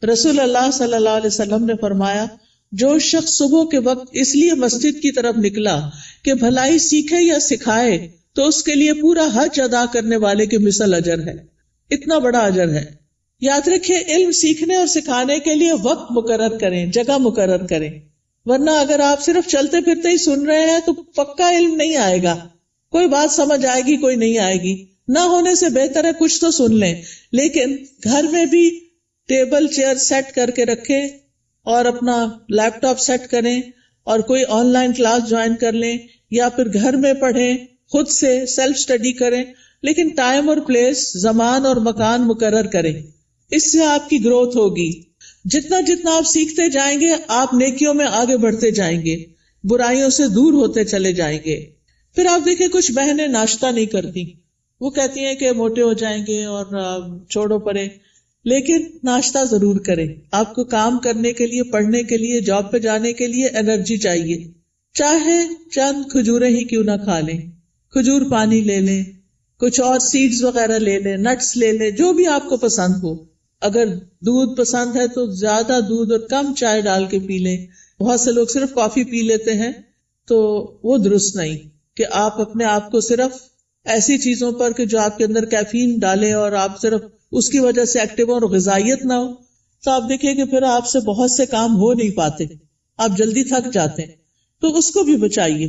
رسول اللہ صلی اللہ علیہ وسلم نے فرمایا، جو شخص صبح کے وقت اس لیے مسجد کی طرف نکلا کہ بھلائی سیکھے یا سکھائے تو اس کے لیے پورا حج ادا کرنے والے کے مثل اجر ہے. اتنا بڑا اجر ہے. یاد رکھیں، علم سیکھنے اور سکھانے کے لیے وقت مقرر کریں، جگہ مقرر کریں، ورنہ اگر آپ صرف چلتے پھرتے ہی سن رہے ہیں تو پکا علم نہیں آئے گا. کوئی بات سمجھ آئے گی، کوئی نہیں آئے گی. نہ ہونے سے بہتر ہے کچھ تو سن لیں، لیکن گھر میں بھی ٹیبل چیئر سیٹ کر کے رکھیں اور اپنا لیپ ٹاپ سیٹ کریں اور کوئی آن لائن کلاس جوائن کر لیں یا پھر گھر میں پڑھیں، خود سے سیلف اسٹڈی کریں، لیکن ٹائم اور پلیس، زمان اور مکان مقرر کریں. اس سے آپ کی گروتھ ہوگی. جتنا جتنا آپ سیکھتے جائیں گے آپ نیکیوں میں آگے بڑھتے جائیں گے، برائیوں سے دور ہوتے چلے جائیں گے. پھر آپ دیکھیں کچھ بہنیں ناشتہ نہیں کرتی، وہ کہتی ہیں کہ موٹے ہو جائیں گے اور چھوڑو پرے، لیکن ناشتہ ضرور کریں. آپ کو کام کرنے کے لیے، پڑھنے کے لیے، جاب پہ جانے کے لیے انرجی چاہیے. چاہے چند کھجوریں ہی کیوں نہ کھا لیں، کھجور پانی لے لیں، کچھ اور سیڈز وغیرہ لے لیں، نٹس لے لیں، جو بھی آپ کو پسند ہو. اگر دودھ پسند ہے تو زیادہ دودھ اور کم چائے ڈال کے پی لیں. بہت سے لوگ صرف کافی پی لیتے ہیں، تو وہ درست نہیں کہ آپ اپنے آپ کو صرف ایسی چیزوں پر کہ جو آپ کے اندر کیفین ڈالے اور آپ صرف اس کی وجہ سے ایکٹیو اور غذائیت نہ ہو، تو آپ دیکھیں کہ پھر آپ سے بہت سے کام ہو نہیں پاتے، آپ جلدی تھک جاتے ہیں. تو اس کو بھی بچائیے.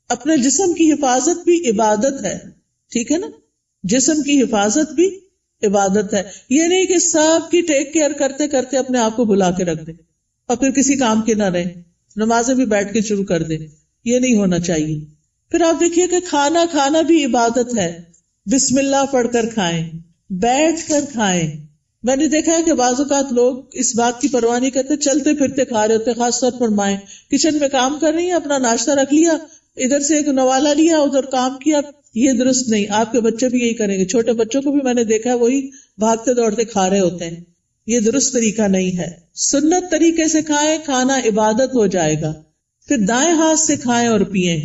اپنے جسم کی حفاظت بھی عبادت ہے، ٹھیک ہے نا؟ جسم کی حفاظت بھی عبادت ہے. یہ نہیں کہ سب کی ٹیک کیئر کرتے کرتے اپنے آپ کو بھلا کے رکھ دیں اور پھر کسی کام کے نہ رہیں، نمازیں بھی بیٹھ کے شروع کر دیں. یہ نہیں ہونا چاہیے. پھر آپ دیکھیے کہ کھانا بھی عبادت ہے. بسم اللہ پڑھ کر کھائیں، بیٹھ کر کھائیں. میں نے دیکھا ہے کہ بعض اوقات لوگ اس بات کی پرواہ نہیں کرتے، چلتے پھرتے کھا رہے ہوتے. خاص طور پر مائیں کچن میں کام کر رہی ہیں، اپنا ناشتہ رکھ لیا، ادھر سے ایک نوالا لیا، ادھر کام کیا. یہ درست نہیں. آپ کے بچے بھی یہی کریں گے. چھوٹے بچوں کو بھی میں نے دیکھا ہے وہی بھاگتے دوڑتے کھا رہے ہوتے ہیں. یہ درست طریقہ نہیں ہے. سنت طریقے سے کھائیں، کھانا عبادت ہو جائے گا. پھر دائیں ہاتھ سے کھائیں اور پیئیں.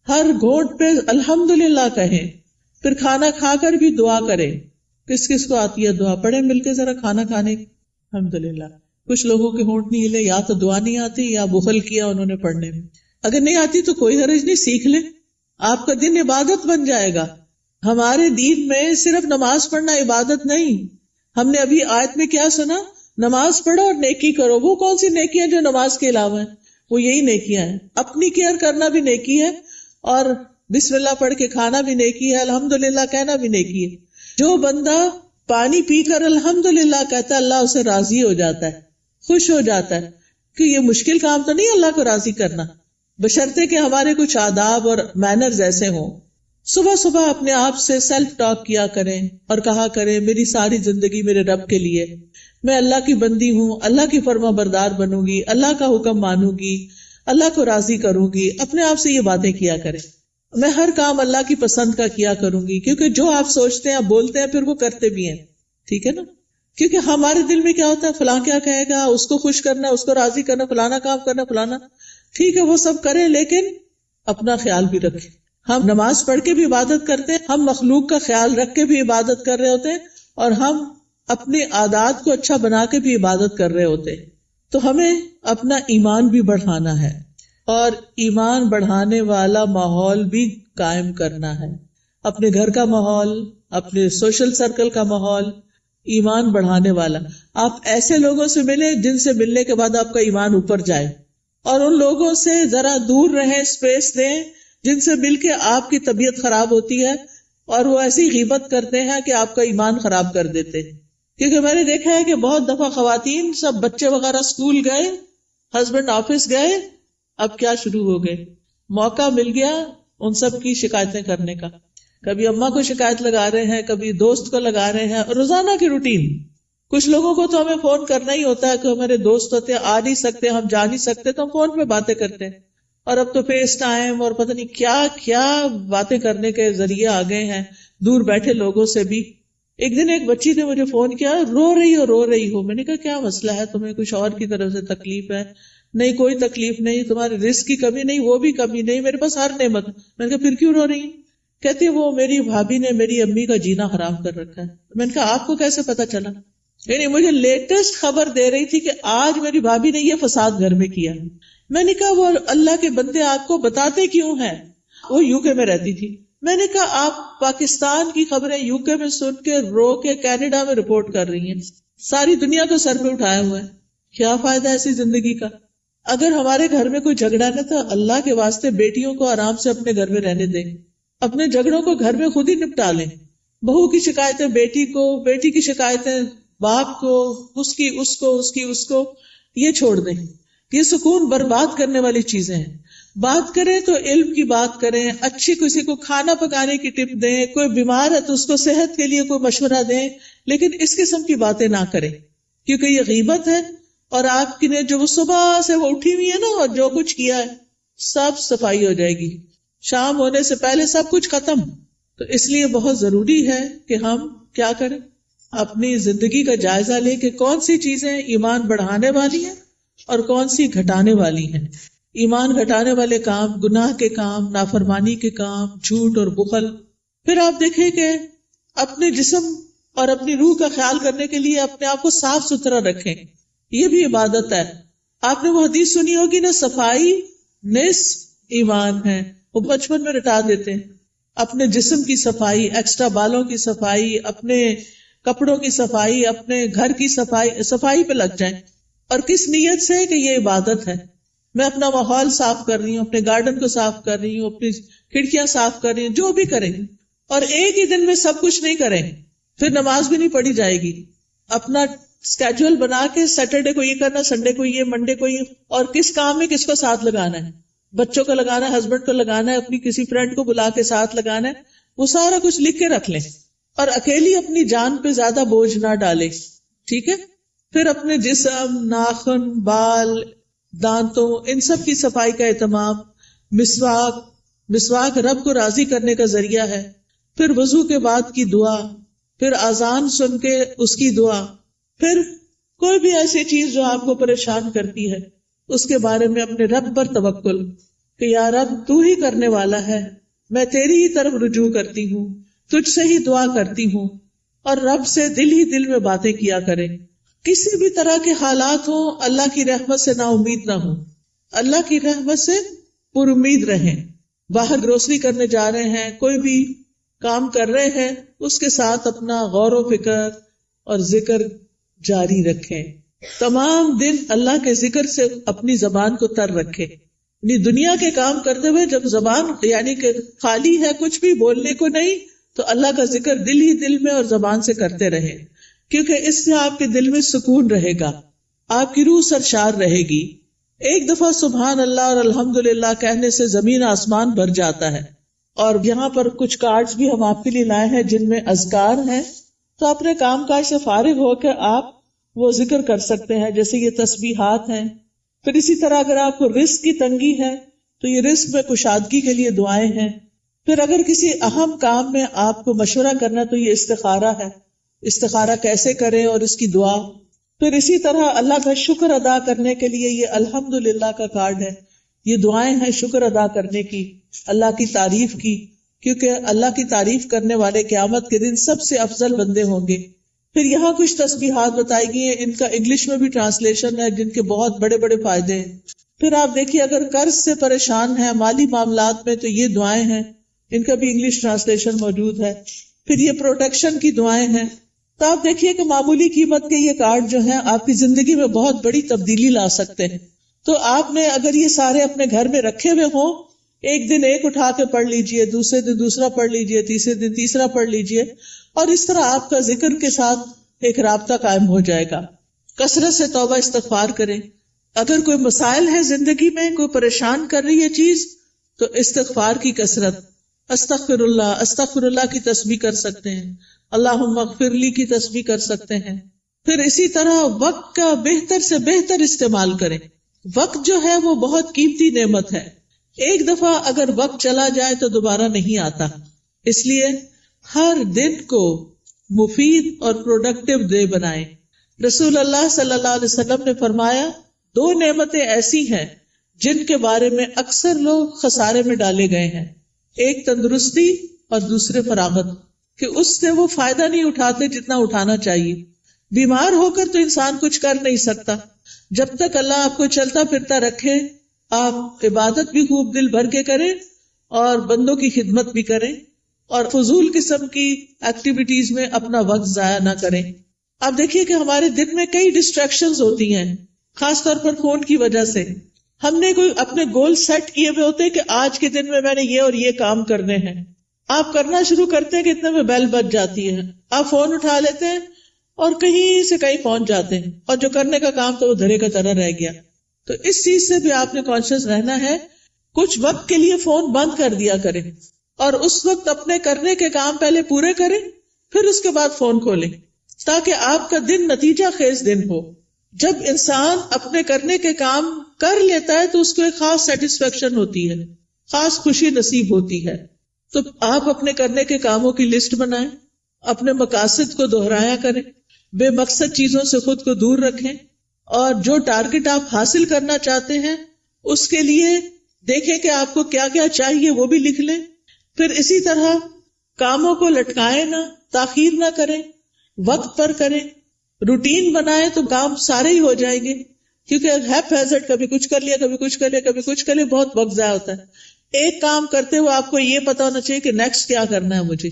ہر گھونٹ پہ الحمدللہ کہیں. پھر کھانا کھا کر بھی دعا کریں. کس کس کو آتی ہے دعا؟ پڑھیں مل کے ذرا کھانا کھانے. الحمدللہ. کچھ لوگوں کے ہونٹ نہیں ہلے، یا تو دعا نہیں آتی یا بخل کیا انہوں نے پڑھنے میں. اگر نہیں آتی تو کوئی حرج نہیں، سیکھ لیں، آپ کا دن عبادت بن جائے گا. ہمارے دین میں صرف نماز پڑھنا عبادت نہیں. ہم نے ابھی آیت میں کیا سنا؟ نماز پڑھو اور نیکی کرو. وہ کون سی نیکی ہیں جو نماز کے علاوہ ہیں؟ وہ یہی نیکیاں ہیں. اپنی کیئر کرنا بھی نیکی ہے اور بسم اللہ پڑھ کے کھانا بھی نیکی ہے، الحمدللہ کہنا بھی نیکی ہے. جو بندہ پانی پی کر الحمدللہ کہتا ہے اللہ اسے راضی ہو جاتا ہے، خوش ہو جاتا ہے. کہ یہ مشکل کام تو نہیں اللہ کو راضی کرنا، بشرطے کہ ہمارے کچھ آداب اور مینرز ایسے ہوں. صبح صبح اپنے آپ سے سیلف ٹاک کیا کریں اور کہا کریں میری ساری زندگی میرے رب کے لیے، میں اللہ کی بندی ہوں، اللہ کی فرما بردار بنوں گی، اللہ کا حکم مانوں گی، اللہ کو راضی کروں گی. اپنے آپ سے یہ باتیں کیا کریں. میں ہر کام اللہ کی پسند کا کیا کروں گی، کیونکہ جو آپ سوچتے ہیں آپ بولتے ہیں پھر وہ کرتے بھی ہیں. ٹھیک ہے نا؟ کیونکہ ہمارے دل میں کیا ہوتا ہے، فلاں کیا کہے گا، اس کو خوش کرنا، اس کو راضی کرنا، فلانا کام کرنا، فلانا. ٹھیک ہے وہ سب کریں، لیکن اپنا خیال بھی رکھیں. ہم نماز پڑھ کے بھی عبادت کرتے ہیں، ہم مخلوق کا خیال رکھ کے بھی عبادت کر رہے ہوتے ہیں، اور ہم اپنے عادات کو اچھا بنا کے بھی عبادت کر رہے ہوتے ہیں. تو ہمیں اپنا ایمان بھی بڑھانا ہے اور ایمان بڑھانے والا ماحول بھی قائم کرنا ہے. اپنے گھر کا ماحول، اپنے سوشل سرکل کا ماحول ایمان بڑھانے والا. آپ ایسے لوگوں سے ملیں جن سے ملنے کے بعد آپ کا ایمان اوپر جائے، اور ان لوگوں سے ذرا دور رہیں، اسپیس دیں جن سے مل کے آپ کی طبیعت خراب ہوتی ہے، اور وہ ایسی غیبت کرتے ہیں کہ آپ کا ایمان خراب کر دیتے ہیں. کیونکہ میں نے دیکھا ہے کہ بہت دفعہ خواتین سب بچے وغیرہ اسکول گئے، ہسبینڈ آفس گئے، اب کیا شروع ہو گئے، موقع مل گیا ان سب کی شکایتیں کرنے کا. کبھی اماں کو شکایت لگا رہے ہیں، کبھی دوست کو لگا رہے ہیں، روزانہ کی روٹین. کچھ لوگوں کو تو ہمیں فون کرنا ہی ہوتا ہے کہ ہمارے دوست ہوتے ہیں، آ نہیں سکتے، ہم جا نہیں سکتے، تو ہم فون پہ باتیں کرتے ہیں. اور اب تو فیس ٹائم اور پتہ نہیں کیا کیا باتیں کرنے کے ذریعے آ گئے ہیں دور بیٹھے لوگوں سے بھی. ایک دن ایک بچی نے مجھے فون کیا، رو رہی ہو. میں نے کہا کیا مسئلہ ہے، تمہیں کچھ اور کی طرف سے تکلیف ہے؟ نہیں کوئی تکلیف نہیں، تمہارے رزق کی کمی نہیں، وہ بھی کمی نہیں، میرے پاس ہر نعمت. میں نے کہا پھر کیوں رو رہی؟ کہتی ہے وہ میری بھابھی نے میری امی کا جینا حرام کر رکھا ہے. میں نے کہا آپ کو کیسے پتا چلا؟ یعنی مجھے لیٹسٹ خبر دے رہی تھی کہ آج میری بھابھی نے یہ فساد گھر میں کیا. میں نے کہا وہ اللہ کے بندے آپ کو بتاتے کیوں ہیں؟ وہ یو کے میں رہتی تھی. میں نے کہا آپ پاکستان کی خبریں یو کے میں سن کے رو کے کینیڈا میں رپورٹ کر رہی ہیں، ساری دنیا کو سر پہ اٹھایا ہوا ہے. کیا فائدہ ایسی زندگی کا؟ اگر ہمارے گھر میں کوئی جھگڑا نہ تو اللہ کے واسطے بیٹیوں کو آرام سے اپنے گھر میں رہنے دیں، اپنے جھگڑوں کو گھر میں خود ہی نپٹا لیں. بہو کی شکایتیں بیٹی کو، بیٹی کی شکایتیں باپ کو، اس کو یہ چھوڑ دیں. یہ سکون برباد کرنے والی چیزیں ہیں. بات کریں تو علم کی بات کریں، اچھی کسی کو کھانا پکانے کی ٹپ دیں، کوئی بیمار ہے تو اس کو صحت کے لیے کوئی مشورہ دیں، لیکن اس قسم کی باتیں نہ کریں کیونکہ یہ غیبت ہے. اور آپ کی نے جو صبح سے وہ اٹھی ہوئی ہے نا اور جو کچھ کیا ہے سب صفائی ہو جائے گی، شام ہونے سے پہلے سب کچھ ختم. تو اس لیے بہت ضروری ہے کہ ہم کیا کریں، اپنی زندگی کا جائزہ لیں کہ کون سی چیزیں ایمان بڑھانے والی ہیں اور کون سی گھٹانے والی ہیں. ایمان گھٹانے والے کام، گناہ کے کام، نافرمانی کے کام، جھوٹ اور بخل. پھر آپ دیکھیں کہ اپنے جسم اور اپنی روح کا خیال کرنے کے لیے اپنے آپ کو صاف ستھرا رکھیں، یہ بھی عبادت ہے. آپ نے وہ حدیث سنی ہوگی نا، صفائی نصف ایمان ہے. وہ بچپن میں رٹا دیتے ہیں. اپنے جسم کی صفائی، ایکسٹرا بالوں کی صفائی، اپنے کپڑوں کی صفائی، اپنے گھر کی صفائی پہ لگ جائیں. اور کس نیت سے کہ یہ عبادت ہے. میں اپنا ماحول صاف کر رہی ہوں، اپنے گارڈن کو صاف کر رہی ہوں، اپنی کھڑکیاں صاف کر رہی ہوں، جو بھی کریں. اور ایک ہی دن میں سب کچھ نہیں کریں، پھر نماز بھی نہیں پڑھی جائے گی. اپنا اسکیجول بنا کے سیٹرڈے کو یہ کرنا، سنڈے کو یہ، منڈے کو یہ، اور کس کام میں کس کو ساتھ لگانا ہے، بچوں کو لگانا ہے، ہسبینڈ کو لگانا ہے، اپنی کسی فرینڈ کو بلا کے ساتھ لگانا ہے، وہ سارا کچھ لکھ کے رکھ لیں. اور اکیلی اپنی جان پہ زیادہ بوجھ نہ ڈالے، ٹھیک ہے. پھر اپنے جسم، ناخن، بال، دانتوں، ان سب کی صفائی کا اہتمام. مسواک رب کو راضی کرنے کا ذریعہ ہے. پھر وضو کے بعد کی دعا، پھر اذان سن کے اس کی دعا. پھر کوئی بھی ایسی چیز جو آپ کو پریشان کرتی ہے اس کے بارے میں اپنے رب پر توکل کہ یا رب تو ہی کرنے والا ہے، میں تیری ہی طرف رجوع کرتی ہوں، تجھ سے ہی دعا کرتی ہوں. اور رب سے دل ہی دل میں باتیں کیا کریں. کسی بھی طرح کے حالات ہوں، اللہ کی رحمت سے نا امید نہ ہوں، اللہ کی رحمت سے پر امید رہیں. باہر گروسری کرنے جا رہے ہیں، کوئی بھی کام کر رہے ہیں، اس کے ساتھ اپنا غور و فکر اور ذکر جاری رکھیں. تمام دن اللہ کے ذکر سے اپنی زبان کو تر رکھیں. یعنی دنیا کے کام کرتے ہوئے جب زبان یعنی کہ خالی ہے، کچھ بھی بولنے کو نہیں، تو اللہ کا ذکر دل ہی دل میں اور زبان سے کرتے رہیں، کیونکہ اس سے آپ کے دل میں سکون رہے گا، آپ کی روح سرشار رہے گی. ایک دفعہ سبحان اللہ اور الحمدللہ کہنے سے زمین آسمان بھر جاتا ہے. اور یہاں پر کچھ کارڈز بھی ہم آپ کے لیے لائے ہیں جن میں اذکار ہیں، تو اپنے کام کاج سے فارغ ہو کے آپ وہ ذکر کر سکتے ہیں، جیسے یہ تسبیحات ہیں. پھر اسی طرح اگر آپ کو رزق کی تنگی ہے تو یہ رزق میں کشادگی کے لیے دعائیں ہیں. پھر اگر کسی اہم کام میں آپ کو مشورہ کرنا تو یہ استخارہ ہے، استخارہ کیسے کریں اور اس کی دعا. پھر اسی طرح اللہ کا شکر ادا کرنے کے لیے یہ الحمدللہ کا کارڈ ہے. یہ دعائیں ہیں شکر ادا کرنے کی، اللہ کی تعریف کی، کیونکہ اللہ کی تعریف کرنے والے قیامت کے دن سب سے افضل بندے ہوں گے. پھر یہاں کچھ تسبیحات بتائی گئی ہیں، ان کا انگلش میں بھی ٹرانسلیشن ہے جن کے بہت بڑے بڑے فائدے ہیں. پھر آپ دیکھیے اگر قرض سے پریشان ہیں، مالی معاملات میں، تو یہ دعائیں ہیں، ان کا بھی انگلش ٹرانسلیشن موجود ہے. پھر یہ پروٹیکشن کی دعائیں ہیں. تو آپ دیکھیے کہ معمولی قیمت کے یہ کارڈ جو ہیں آپ کی زندگی میں بہت بڑی تبدیلی لا سکتے ہیں. تو آپ نے اگر یہ سارے اپنے گھر میں رکھے ہوئے ہوں ایک دن ایک اٹھا کے پڑھ لیجئے، دوسرے دن دوسرا پڑھ لیجئے، تیسرے دن تیسرا پڑھ لیجئے، اور اس طرح آپ کا ذکر کے ساتھ ایک رابطہ قائم ہو جائے گا. کثرت سے توبہ استغفار کریں. اگر کوئی مسائل ہے زندگی میں، کوئی پریشان کر رہی ہے چیز، تو استغفار کی کثرت، استغفر اللہ کی تسبیح کر سکتے ہیں، اللہم اغفر لی کی تسبیح کر سکتے ہیں. پھر اسی طرح وقت کا بہتر سے بہتر استعمال کریں. وقت جو ہے وہ بہت قیمتی نعمت ہے. ایک دفعہ اگر وقت چلا جائے تو دوبارہ نہیں آتا، اس لیے ہر دن کو مفید اور پروڈکٹیو ڈے بنائیں. رسول اللہ صلی اللہ علیہ وسلم نے فرمایا 2 نعمتیں ایسی ہیں جن کے بارے میں اکثر لوگ خسارے میں ڈالے گئے ہیں، ایک تندرستی اور دوسرے فراغت، کہ اس سے وہ فائدہ نہیں اٹھاتے جتنا اٹھانا چاہیے. بیمار ہو کر تو انسان کچھ کر نہیں سکتا. جب تک اللہ آپ کو چلتا پھرتا رکھے، آپ عبادت بھی خوب دل بھر کے کریں اور بندوں کی خدمت بھی کریں اور فضول قسم کی ایکٹیویٹیز میں اپنا وقت ضائع نہ کریں. آپ دیکھیے کہ ہمارے دن میں کئی ڈسٹریکشنز ہوتی ہیں، خاص طور پر فون کی وجہ سے. ہم نے کوئی اپنے گول سیٹ کیے ہوئے ہوتے کہ آج کے دن میں نے یہ اور یہ کام کرنے ہیں. آپ کرنا شروع کرتے ہیں کہ اتنے میں بیل بج جاتی ہے، آپ فون اٹھا لیتے ہیں اور کہیں سے کہیں پہنچ جاتے ہیں، اور جو کرنے کا کام تو وہ دھرے کا طرح رہ گیا. تو اس چیز سے بھی آپ نے کانشیس رہنا ہے. کچھ وقت کے لیے فون بند کر دیا کریں اور اس وقت اپنے کرنے کے کام پہلے پورے کریں، پھر اس کے بعد فون کھولیں، تاکہ آپ کا دن نتیجہ خیز دن ہو. جب انسان اپنے کرنے کے کام کر لیتا ہے تو اس کو ایک خاص سیٹسفیکشن ہوتی ہے، خاص خوشی نصیب ہوتی ہے. تو آپ اپنے کرنے کے کاموں کی لسٹ بنائیں، اپنے مقاصد کو دہرایا کریں، بے مقصد چیزوں سے خود کو دور رکھیں، اور جو ٹارگٹ آپ حاصل کرنا چاہتے ہیں اس کے لیے دیکھیں کہ آپ کو کیا کیا چاہیے، وہ بھی لکھ لیں. پھر اسی طرح کاموں کو لٹکائیں نہ، تاخیر نہ کریں، وقت پر کریں. روٹین بنائیں تو کام سارے ہی ہو جائیں گے، کیونکہ ہیپ ہیزرڈ کبھی کچھ کر لیا، کبھی کچھ کر لیا، کبھی کچھ کر لیا، بہت وقت ضائع ہوتا ہے. ایک کام کرتے ہوئے آپ کو یہ پتا ہونا چاہیے کہ نیکسٹ کیا کرنا ہے مجھے.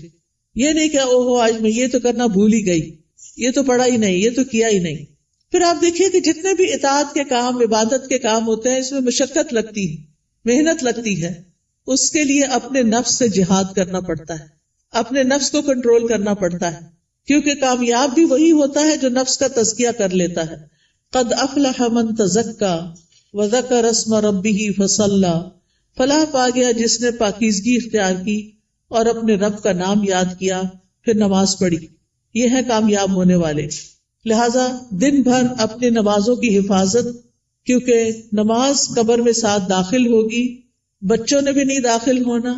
یہ نہیں کہ اوہو آج میں یہ تو کرنا بھول ہی گئی، یہ تو پڑھا ہی نہیں، یہ تو کیا ہی نہیں. پھر آپ دیکھیے کہ جتنے بھی اطاعت کے کام، عبادت کے کام ہوتے ہیں، اس میں مشقت لگتی ہے، محنت لگتی ہے. اس کے لیے اپنے نفس سے جہاد کرنا پڑتا ہے، اپنے نفس کو کنٹرول کرنا پڑتا ہے، کیونکہ کامیاب بھی وہی ہوتا ہے جو نفس کا تزکیہ کر لیتا ہے. قد افلح من تزکا وذکر اسم ربہ فصلی، فلاح پا گیا جس نے پاکیزگی اختیار کی اور اپنے رب کا نام یاد کیا، پھر نماز پڑھی. یہ ہے کامیاب ہونے والے. لہذا دن بھر اپنی نمازوں کی حفاظت، کیونکہ نماز قبر میں ساتھ داخل ہوگی، بچوں نے بھی نہیں داخل ہونا،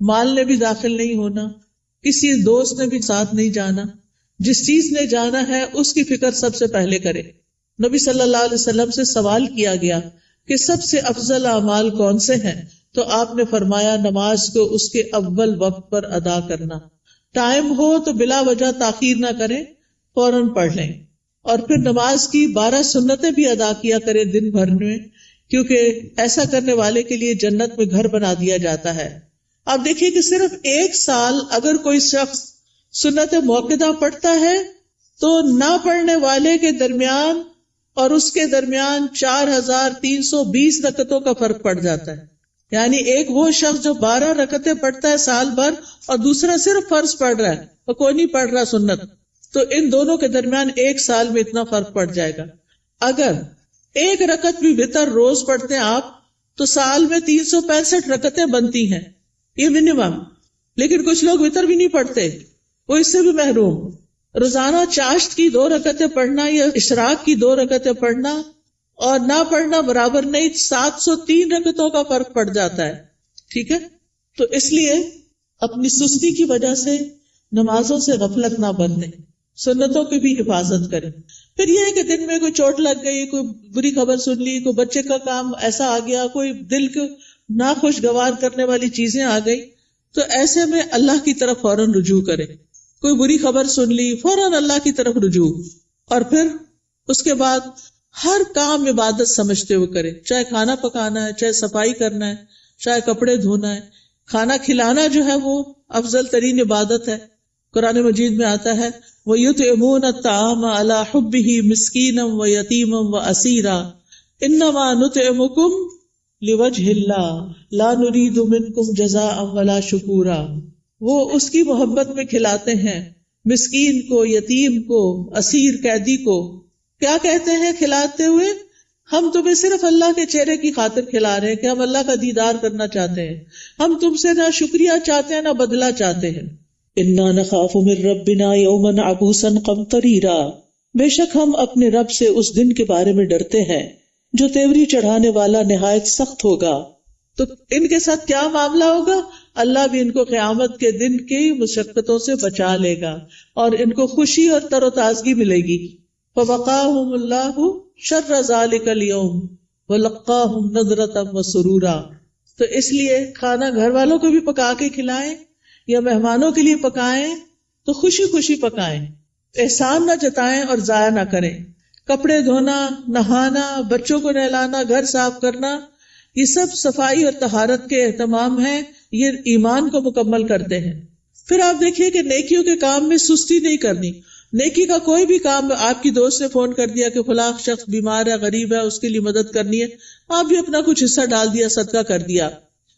مال نے بھی داخل نہیں ہونا، کسی دوست نے بھی ساتھ نہیں جانا. جس چیز نے جانا ہے اس کی فکر سب سے پہلے کرے. نبی صلی اللہ علیہ وسلم سے سوال کیا گیا کہ سب سے افضل اعمال کون سے ہیں، تو آپ نے فرمایا نماز کو اس کے اول وقت پر ادا کرنا. ٹائم ہو تو بلا وجہ تاخیر نہ کریں، فوراً پڑھ لیں. اور پھر نماز کی 12 سنتیں بھی ادا کیا کریں دن بھر میں، کیونکہ ایسا کرنے والے کے لیے جنت میں گھر بنا دیا جاتا ہے. آپ دیکھیے کہ صرف 1 سال اگر کوئی شخص سنت موقدہ پڑھتا ہے تو نہ پڑھنے والے کے درمیان اور اس کے درمیان 4320 رکعتوں کا فرق پڑ جاتا ہے. یعنی ایک وہ شخص جو 12 رکعتیں پڑھتا ہے سال بھر اور دوسرا صرف فرض پڑھ رہا ہے اور کوئی نہیں پڑھ رہا سنت، تو ان دونوں کے درمیان 1 سال میں اتنا فرق پڑ جائے گا. اگر 1 رکعت بھی وتر روز پڑھتے ہیں آپ تو سال میں 365 رکعتیں بنتی ہیں، یہ منیمم. لیکن کچھ لوگ وتر بھی نہیں پڑھتے، وہ اس سے بھی محروم. روزانہ چاشت کی 2 رکعتیں پڑھنا یا اشراق کی 2 رکعتیں پڑھنا اور نہ پڑھنا برابر نہیں، 703 رکعتوں کا فرق پڑ جاتا ہے. ٹھیک ہے، تو اس لیے اپنی سستی کی وجہ سے نمازوں سے غفلت نہ برتیں، سنتوں کی بھی حفاظت کریں. پھر یہ ہے کہ دن میں کوئی چوٹ لگ گئی، کوئی بری خبر سن لی، کوئی بچے کا کام ایسا آ گیا، کوئی دل کو ناخوشگوار کرنے والی چیزیں آ گئی، تو ایسے میں اللہ کی طرف فوراً رجوع کریں. کوئی بری خبر سن لی، فوراً اللہ کی طرف رجوع. اور پھر اس کے بعد ہر کام عبادت سمجھتے ہوئے کریں، چاہے کھانا پکانا ہے، چاہے صفائی کرنا ہے، چاہے کپڑے دھونا ہے. کھانا کھلانا جو ہے وہ افضل ترین عبادت ہے. قرآن مجید میں آتا ہے وَيُطْعِمُونَ الطَّعَامَ عَلَى حُبِّهِ مِسْكِينًا وَيَتِيمًا وَأَسِيرًا إِنَّمَا نُطْعِمُكُمْ لوجہ اللہ لا نرید منکم جزاء ولا شکورا. وہ اس کی محبت میں کھلاتے ہیں مسکین کو، یتیم کو، اسیر قیدی کو. کیا کہتے ہیں کھلاتے ہوئے؟ ہم تمہیں صرف اللہ کے چہرے کی خاطر کھلا رہے ہیں کہ ہم اللہ کا دیدار کرنا چاہتے ہیں. ہم تم سے نہ شکریہ چاہتے ہیں نہ بدلہ چاہتے ہیں. انا نخاف من ربنا یوما عبوسا قمطریرا. بے شک ہم اپنے رب سے اس دن کے بارے میں ڈرتے ہیں جو تیوری چڑھانے والا نہایت سخت ہوگا. تو ان کے ساتھ کیا معاملہ ہوگا؟ اللہ بھی ان کو قیامت کے دن کی مشقتوں سے بچا لے گا اور ان کو خوشی اور تر و تازگی ملے گی. فوقاہم اللہ شر ذلک اليوم ولقاہم نضرۃ وسرورا. تو اس لیے کھانا گھر والوں کو بھی پکا کے کھلائیں یا مہمانوں کے لیے پکائیں تو خوشی خوشی پکائیں، احسان نہ جتائیں اور ضائع نہ کریں. کپڑے دھونا، نہانا، بچوں کو نہلانا، گھر صاف کرنا، یہ سب صفائی اور طہارت کے اہتمام ہیں، یہ ایمان کو مکمل کرتے ہیں. پھر آپ دیکھیے کہ نیکیوں کے کام میں سستی نہیں کرنی. نیکی کا کوئی بھی کام، آپ کی دوست نے فون کر دیا کہ فلاں شخص بیمار ہے، غریب ہے، اس کے لیے مدد کرنی ہے، آپ بھی اپنا کچھ حصہ ڈال دیا، صدقہ کر دیا.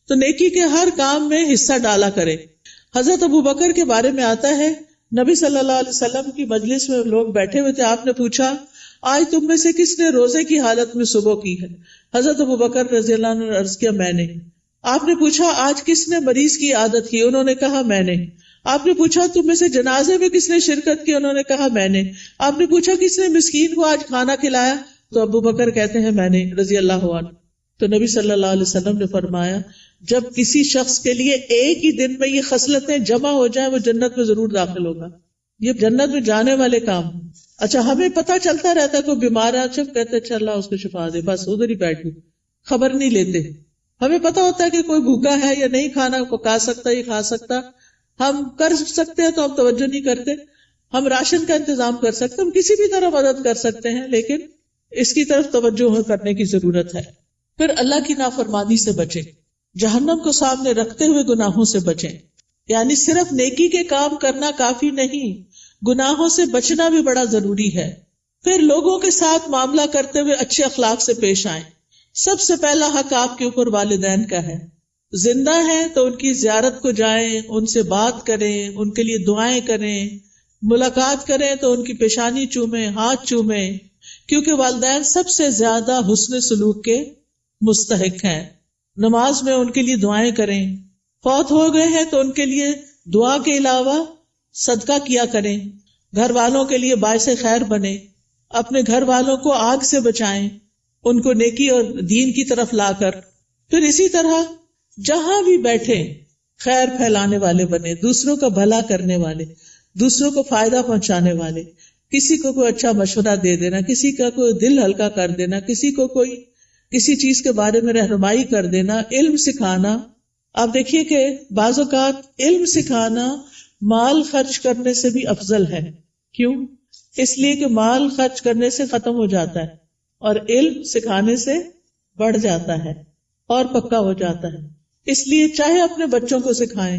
تو نیکی کے ہر کام میں حصہ ڈالا کریں. حضرت ابوبکر کے بارے میں آتا ہے، نبی صلی اللہ علیہ وسلم کی مجلس میں لوگ بیٹھے ہوئے تھے. آپ نے پوچھا آج تم میں سے کس نے روزے کی حالت میں صبح کی ہے؟ حضرت ابوبکر رضی اللہ عنہ نے عرض کیا میں نے. آپ نے پوچھا آج کس نے مریض کی عادت کی؟ انہوں نے کہا میں نے. آپ نے پوچھا تم میں سے جنازے میں کس نے شرکت کی؟ انہوں نے کہا میں نے. آپ نے پوچھا کس نے مسکین کو آج کھانا کھلایا؟ تو ابوبکر کہتے ہیں میں نے رضی اللہ عنہ. تو نبی صلی اللہ علیہ وسلم نے فرمایا جب کسی شخص کے لیے ایک ہی دن میں یہ خصلتیں جمع ہو جائیں وہ جنت میں ضرور داخل ہوگا. یہ جنت میں جانے والے کام. اچھا ہمیں پتہ چلتا رہتا ہے کوئی بیمار ہے، اچھا کہتے اچھا اللہ اس کو شفا دے، بس ادھر ہی بیٹھ گئے، خبر نہیں لیتے. ہمیں پتہ ہوتا ہے کہ کوئی بھوکا ہے یا نہیں کھانا پکا سکتا یہ کھا سکتا، ہم کر سکتے ہیں تو ہم توجہ نہیں کرتے. ہم راشن کا انتظام کر سکتے، ہم کسی بھی طرح مدد کر سکتے ہیں، لیکن اس کی طرف توجہ کرنے کی ضرورت ہے. پھر اللہ کی نافرمانی سے بچیں، جہنم کو سامنے رکھتے ہوئے گناہوں سے بچیں. یعنی صرف نیکی کے کام کرنا کافی نہیں، گناہوں سے بچنا بھی بڑا ضروری ہے. پھر لوگوں کے ساتھ معاملہ کرتے ہوئے اچھے اخلاق سے پیش آئیں. سب سے پہلا حق آپ کے اوپر والدین کا ہے. زندہ ہیں تو ان کی زیارت کو جائیں، ان سے بات کریں، ان کے لیے دعائیں کریں، ملاقات کریں تو ان کی پیشانی چومیں، ہاتھ چومیں، کیونکہ والدین سب سے زیادہ حسن سلوک کے مستحق ہیں. نماز میں ان کے لیے دعائیں کریں. فوت ہو گئے ہیں تو ان کے لیے دعا کے علاوہ صدقہ کیا کریں. گھر والوں کے لیے باعث خیر بنے، اپنے گھر والوں کو آگ سے بچائیں، ان کو نیکی اور دین کی طرف لا کر. پھر اسی طرح جہاں بھی بیٹھے خیر پھیلانے والے بنے، دوسروں کا بھلا کرنے والے، دوسروں کو فائدہ پہنچانے والے. کسی کو کوئی اچھا مشورہ دے دینا، کسی کا کوئی دل ہلکا کر دینا، کسی کو کوئی کسی چیز کے بارے میں رہنمائی کر دینا، علم سکھانا. آپ دیکھیے کہ بعض اوقات علم سکھانا مال خرچ کرنے سے بھی افضل ہے. کیوں؟ اس لیے کہ مال خرچ کرنے سے ختم ہو جاتا ہے اور علم سکھانے سے بڑھ جاتا ہے اور پکا ہو جاتا ہے. اس لیے چاہے اپنے بچوں کو سکھائیں،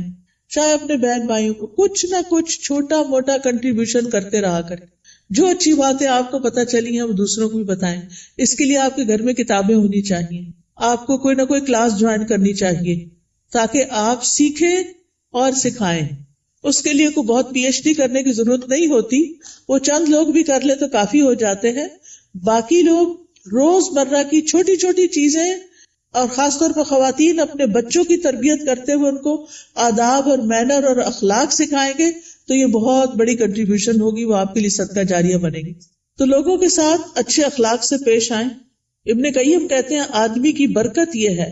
چاہے اپنے بہن بھائیوں کو کچھ نہ کچھ چھوٹا موٹا کنٹریبیوشن کرتے رہا کریں. جو اچھی باتیں آپ کو پتہ چلی ہیں وہ دوسروں کو بھی بتائیں. اس کے لیے آپ کے گھر میں کتابیں ہونی چاہیے، آپ کو کوئی نہ کوئی کلاس جوائن کرنی چاہیے تاکہ آپ سیکھیں اور سکھائیں. اس کے لیے کوئی بہت پی ایچ ڈی کرنے کی ضرورت نہیں ہوتی، وہ چند لوگ بھی کر لے تو کافی ہو جاتے ہیں. باقی لوگ روز مرہ کی چھوٹی چھوٹی چیزیں اور خاص طور پر خواتین اپنے بچوں کی تربیت کرتے ہوئے ان کو آداب اور مینر اور اخلاق سکھائیں گے تو یہ بہت بڑی کنٹریبیوشن ہوگی، وہ آپ کے لیے صدقہ جاریہ بنے گی. تو لوگوں کے ساتھ اچھے اخلاق سے پیش آئیں. ابن قیم کہتے ہیں آدمی کی برکت یہ ہے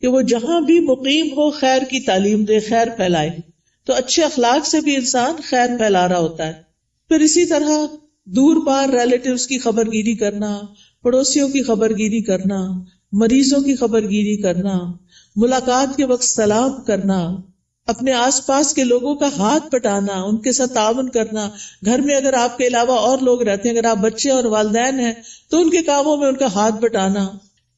کہ وہ جہاں بھی مقیم ہو خیر کی تعلیم دے، خیر پھیلائے. تو اچھے اخلاق سے بھی انسان خیر پھیلا رہا ہوتا ہے. پھر اسی طرح دور پار ریلیٹیوز کی خبر گیری کرنا، پڑوسیوں کی خبر گیری کرنا، مریضوں کی خبر گیری کرنا، ملاقات کے وقت سلام کرنا، اپنے آس پاس کے لوگوں کا ہاتھ پٹانا، ان کے ساتھ تعاون کرنا. گھر میں اگر آپ کے علاوہ اور لوگ رہتے ہیں، اگر آپ بچے اور والدین ہیں تو ان کے کاموں میں ان کا ہاتھ بٹانا،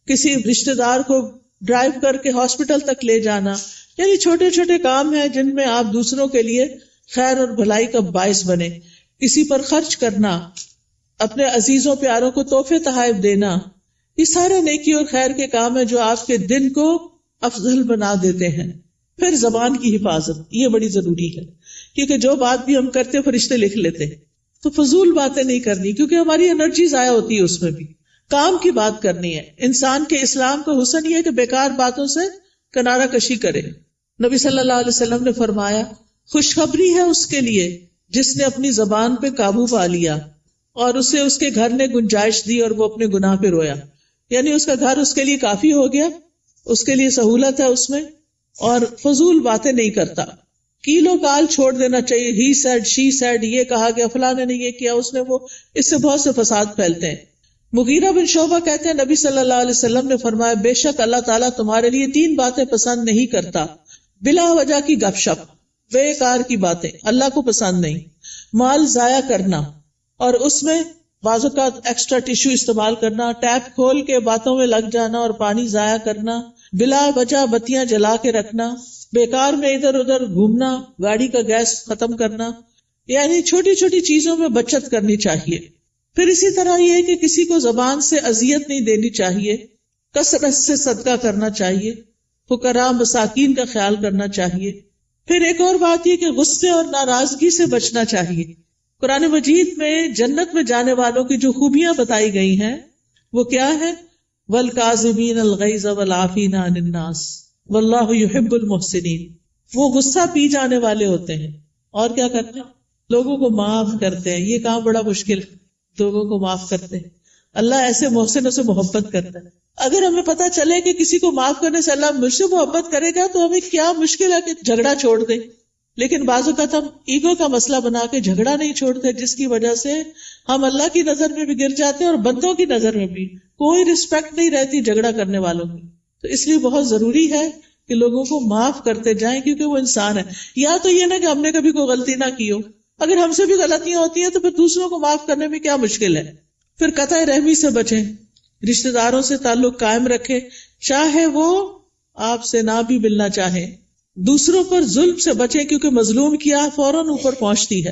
کسی رشتہ دار کو ڈرائیو کر کے ہاسپٹل تک لے جانا. یعنی چھوٹے چھوٹے کام ہیں جن میں آپ دوسروں کے لیے خیر اور بھلائی کا باعث بنے. کسی پر خرچ کرنا، اپنے عزیزوں پیاروں کو تحفے تحائف دینا، یہ سارے نیکی اور خیر کے کام ہیں جو آپ کے دن کو افضل بنا دیتے ہیں. پھر زبان کی حفاظت، یہ بڑی ضروری ہے، کیونکہ جو بات بھی ہم کرتے فرشتے لکھ لیتے ہیں. تو فضول باتیں نہیں کرنی، کیونکہ ہماری انرجی ضائع ہوتی ہے اس میں بھی. کام کی بات کرنی ہے. انسان کے اسلام کا حسن یہ ہے کہ بیکار باتوں سے کنارہ کشی کرے. نبی صلی اللہ علیہ وسلم نے فرمایا خوشخبری ہے اس کے لیے جس نے اپنی زبان پہ قابو پا لیا اور اسے اس کے گھر نے گنجائش دی اور وہ اپنے گناہ پہ رویا. یعنی اس کا گھر اس کے لیے کافی ہو گیا، اس کے لیے سہولت ہے اس میں، اور فضول باتیں نہیں کرتا. کیلو کال چھوڑ دینا چاہیے. ہی سیڈ، شی سیڈ، یہ کہا گیا، فلاں نے یہ کیا، اس نے وہ، اس سے بہت سے فساد پھیلتے ہیں. مغیرہ بن شعبہ کہتے ہیں نبی صلی اللہ علیہ وسلم نے فرمایا بے شک اللہ تعالیٰ تمہارے لیے 3 باتیں پسند نہیں کرتا. بلا وجہ کی گپ شپ، بیکار کی باتیں اللہ کو پسند نہیں. مال ضائع کرنا، اور اس میں بعض اوقات ایکسٹرا ٹیشو استعمال کرنا، ٹیپ کھول کے باتوں میں لگ جانا اور پانی ضائع کرنا، بلا وجہ بتیاں جلا کے رکھنا، بیکار میں ادھر ادھر گھومنا، گاڑی کا گیس ختم کرنا. یعنی چھوٹی چھوٹی چیزوں میں بچت کرنی چاہیے. پھر اسی طرح یہ ہے کہ کسی کو زبان سے اذیت نہیں دینی چاہیے، کثرت سے صدقہ کرنا چاہیے، فقراء مساکین کا خیال کرنا چاہیے. پھر ایک اور بات یہ کہ غصے اور ناراضگی سے بچنا چاہیے. قرآن مجید میں جنت میں جانے والوں کی جو خوبیاں بتائی گئی ہیں وہ کیا ہے؟ والکاظمین الغیظ والعافین عن الناس واللہ یحب المحسنین. وہ غصہ پی جانے والے ہوتے ہیں اور کیا کرتے ہیں؟ لوگوں کو معاف کرتے ہیں. یہ کام بڑا مشکل ہے، لوگوں کو معاف کرتے ہیں. اللہ ایسے محسنوں سے محبت کرتا ہے. اگر ہمیں پتا چلے کہ کسی کو معاف کرنے سے اللہ مجھ سے محبت کرے گا تو ہمیں کیا مشکل ہے کہ جھگڑا چھوڑ دیں. لیکن بعض اوقات ہم ایگو کا مسئلہ بنا کے جھگڑا نہیں چھوڑتے، جس کی وجہ سے ہم اللہ کی نظر میں بھی گر جاتے ہیں اور بندوں کی نظر میں بھی. کوئی رسپیکٹ نہیں رہتی جھگڑا کرنے والوں کی. تو اس لیے بہت ضروری ہے کہ لوگوں کو معاف کرتے جائیں، کیونکہ وہ انسان ہے. یا تو یہ نہ کہ ہم نے کبھی کوئی غلطی نہ کی ہو، اگر ہم سے بھی غلطیاں ہوتی ہیں تو پھر دوسروں کو معاف کرنے میں کیا مشکل ہے. پھر قطع رحمی سے بچیں، رشتہ داروں سے تعلق قائم رکھیں، چاہے وہ آپ سے نہ بھی ملنا چاہیں. دوسروں پر ظلم سے بچیں، کیونکہ مظلوم کی آہ فوراً اوپر پہنچتی ہے.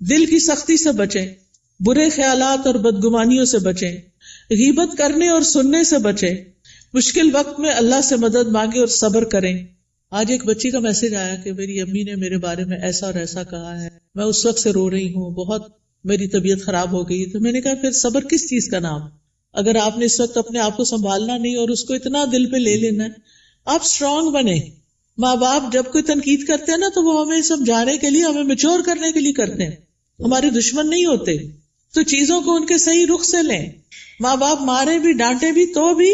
دل کی سختی سے بچیں، برے خیالات اور بدگمانیوں سے بچیں، غیبت کرنے اور سننے سے بچیں. مشکل وقت میں اللہ سے مدد مانگیں اور صبر کریں. آج ایک بچی کا میسج آیا کہ میری امی نے میرے بارے میں ایسا اور ایسا کہا ہے، میں اس وقت سے رو رہی ہوں، بہت میری طبیعت خراب ہو گئی. تو میں نے کہا پھر صبر کس چیز کا نام؟ اگر آپ نے اس وقت اپنے آپ کو سنبھالنا نہیں اور اس کو اتنا دل پہ لے لینا ہے، آپ اسٹرانگ بنے. ماں باپ جب کوئی تنقید کرتے ہیں نا تو وہ ہمیں سمجھانے کے لیے، ہمیں میچور کرنے کے لیے کرتے ہیں، ہمارے دشمن نہیں ہوتے. تو چیزوں کو ان کے صحیح رخ سے لیں. ماں باپ مارے بھی ڈانٹے بھی تو بھی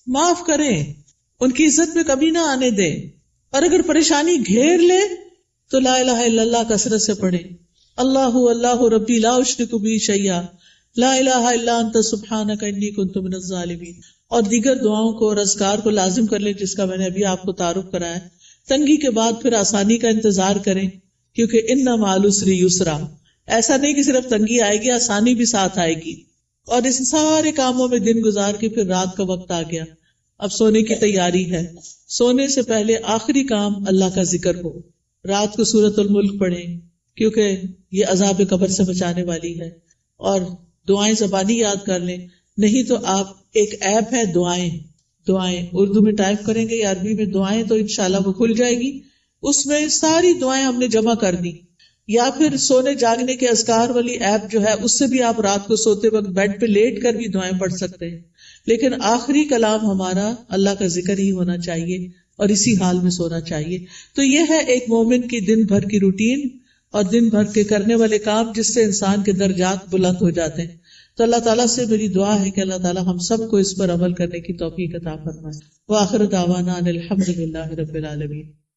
معاف کریں، ان کی عزت میں کمی نہ آنے دیں. اور اگر پریشانی گھیر لے تو لا الہ الا اللہ کثرت سے پڑھیں. اللہ اللہ ربی لا اشرک بہ شیئا لا الہ الا انت سبحانک انی کنت من الظالمین. اور دیگر دعاؤں کو اور اذکار کو لازم کر لیں، جس کا میں نے ابھی آپ کو تعارف کرایا. تنگی کے بعد پھر آسانی کا انتظار کریں، کیونکہ ان مع العسر یسرا. ایسا نہیں کہ صرف تنگی آئے گی، آسانی بھی ساتھ آئے گی. اور اس سارے کاموں میں دن گزار کے پھر رات کا وقت آ گیا، اب سونے کی تیاری ہے. سونے سے پہلے آخری کام اللہ کا ذکر ہو. رات کو سورۃ الملک پڑھیں، کیونکہ یہ عذاب قبر سے بچانے والی ہے. اور دعائیں زبانی یاد کر لیں، نہیں تو آپ ایک ایپ ہے دعائیں اردو میں ٹائپ کریں گے یا عربی میں دعائیں تو انشاءاللہ وہ کھل جائے گی. اس میں ساری دعائیں ہم نے جمع کر دی. یا پھر سونے جاگنے کے اذکار والی ایپ جو ہے، اس سے بھی آپ رات کو سوتے وقت بیڈ پہ لیٹ کر بھی دعائیں پڑھ سکتے ہیں. لیکن آخری کلام ہمارا اللہ کا ذکر ہی ہونا چاہیے اور اسی حال میں سونا چاہیے. تو یہ ہے ایک مومن کی دن بھر کی روٹین اور دن بھر کے کرنے والے کام، جس سے انسان کے درجات بلند ہو جاتے ہیں. تو اللہ تعالیٰ سے میری دعا ہے کہ اللہ تعالیٰ ہم سب کو اس پر عمل کرنے کی توفیق عطا فرمائے. وآخر دعوانا ان الحمد للہ رب العالمین.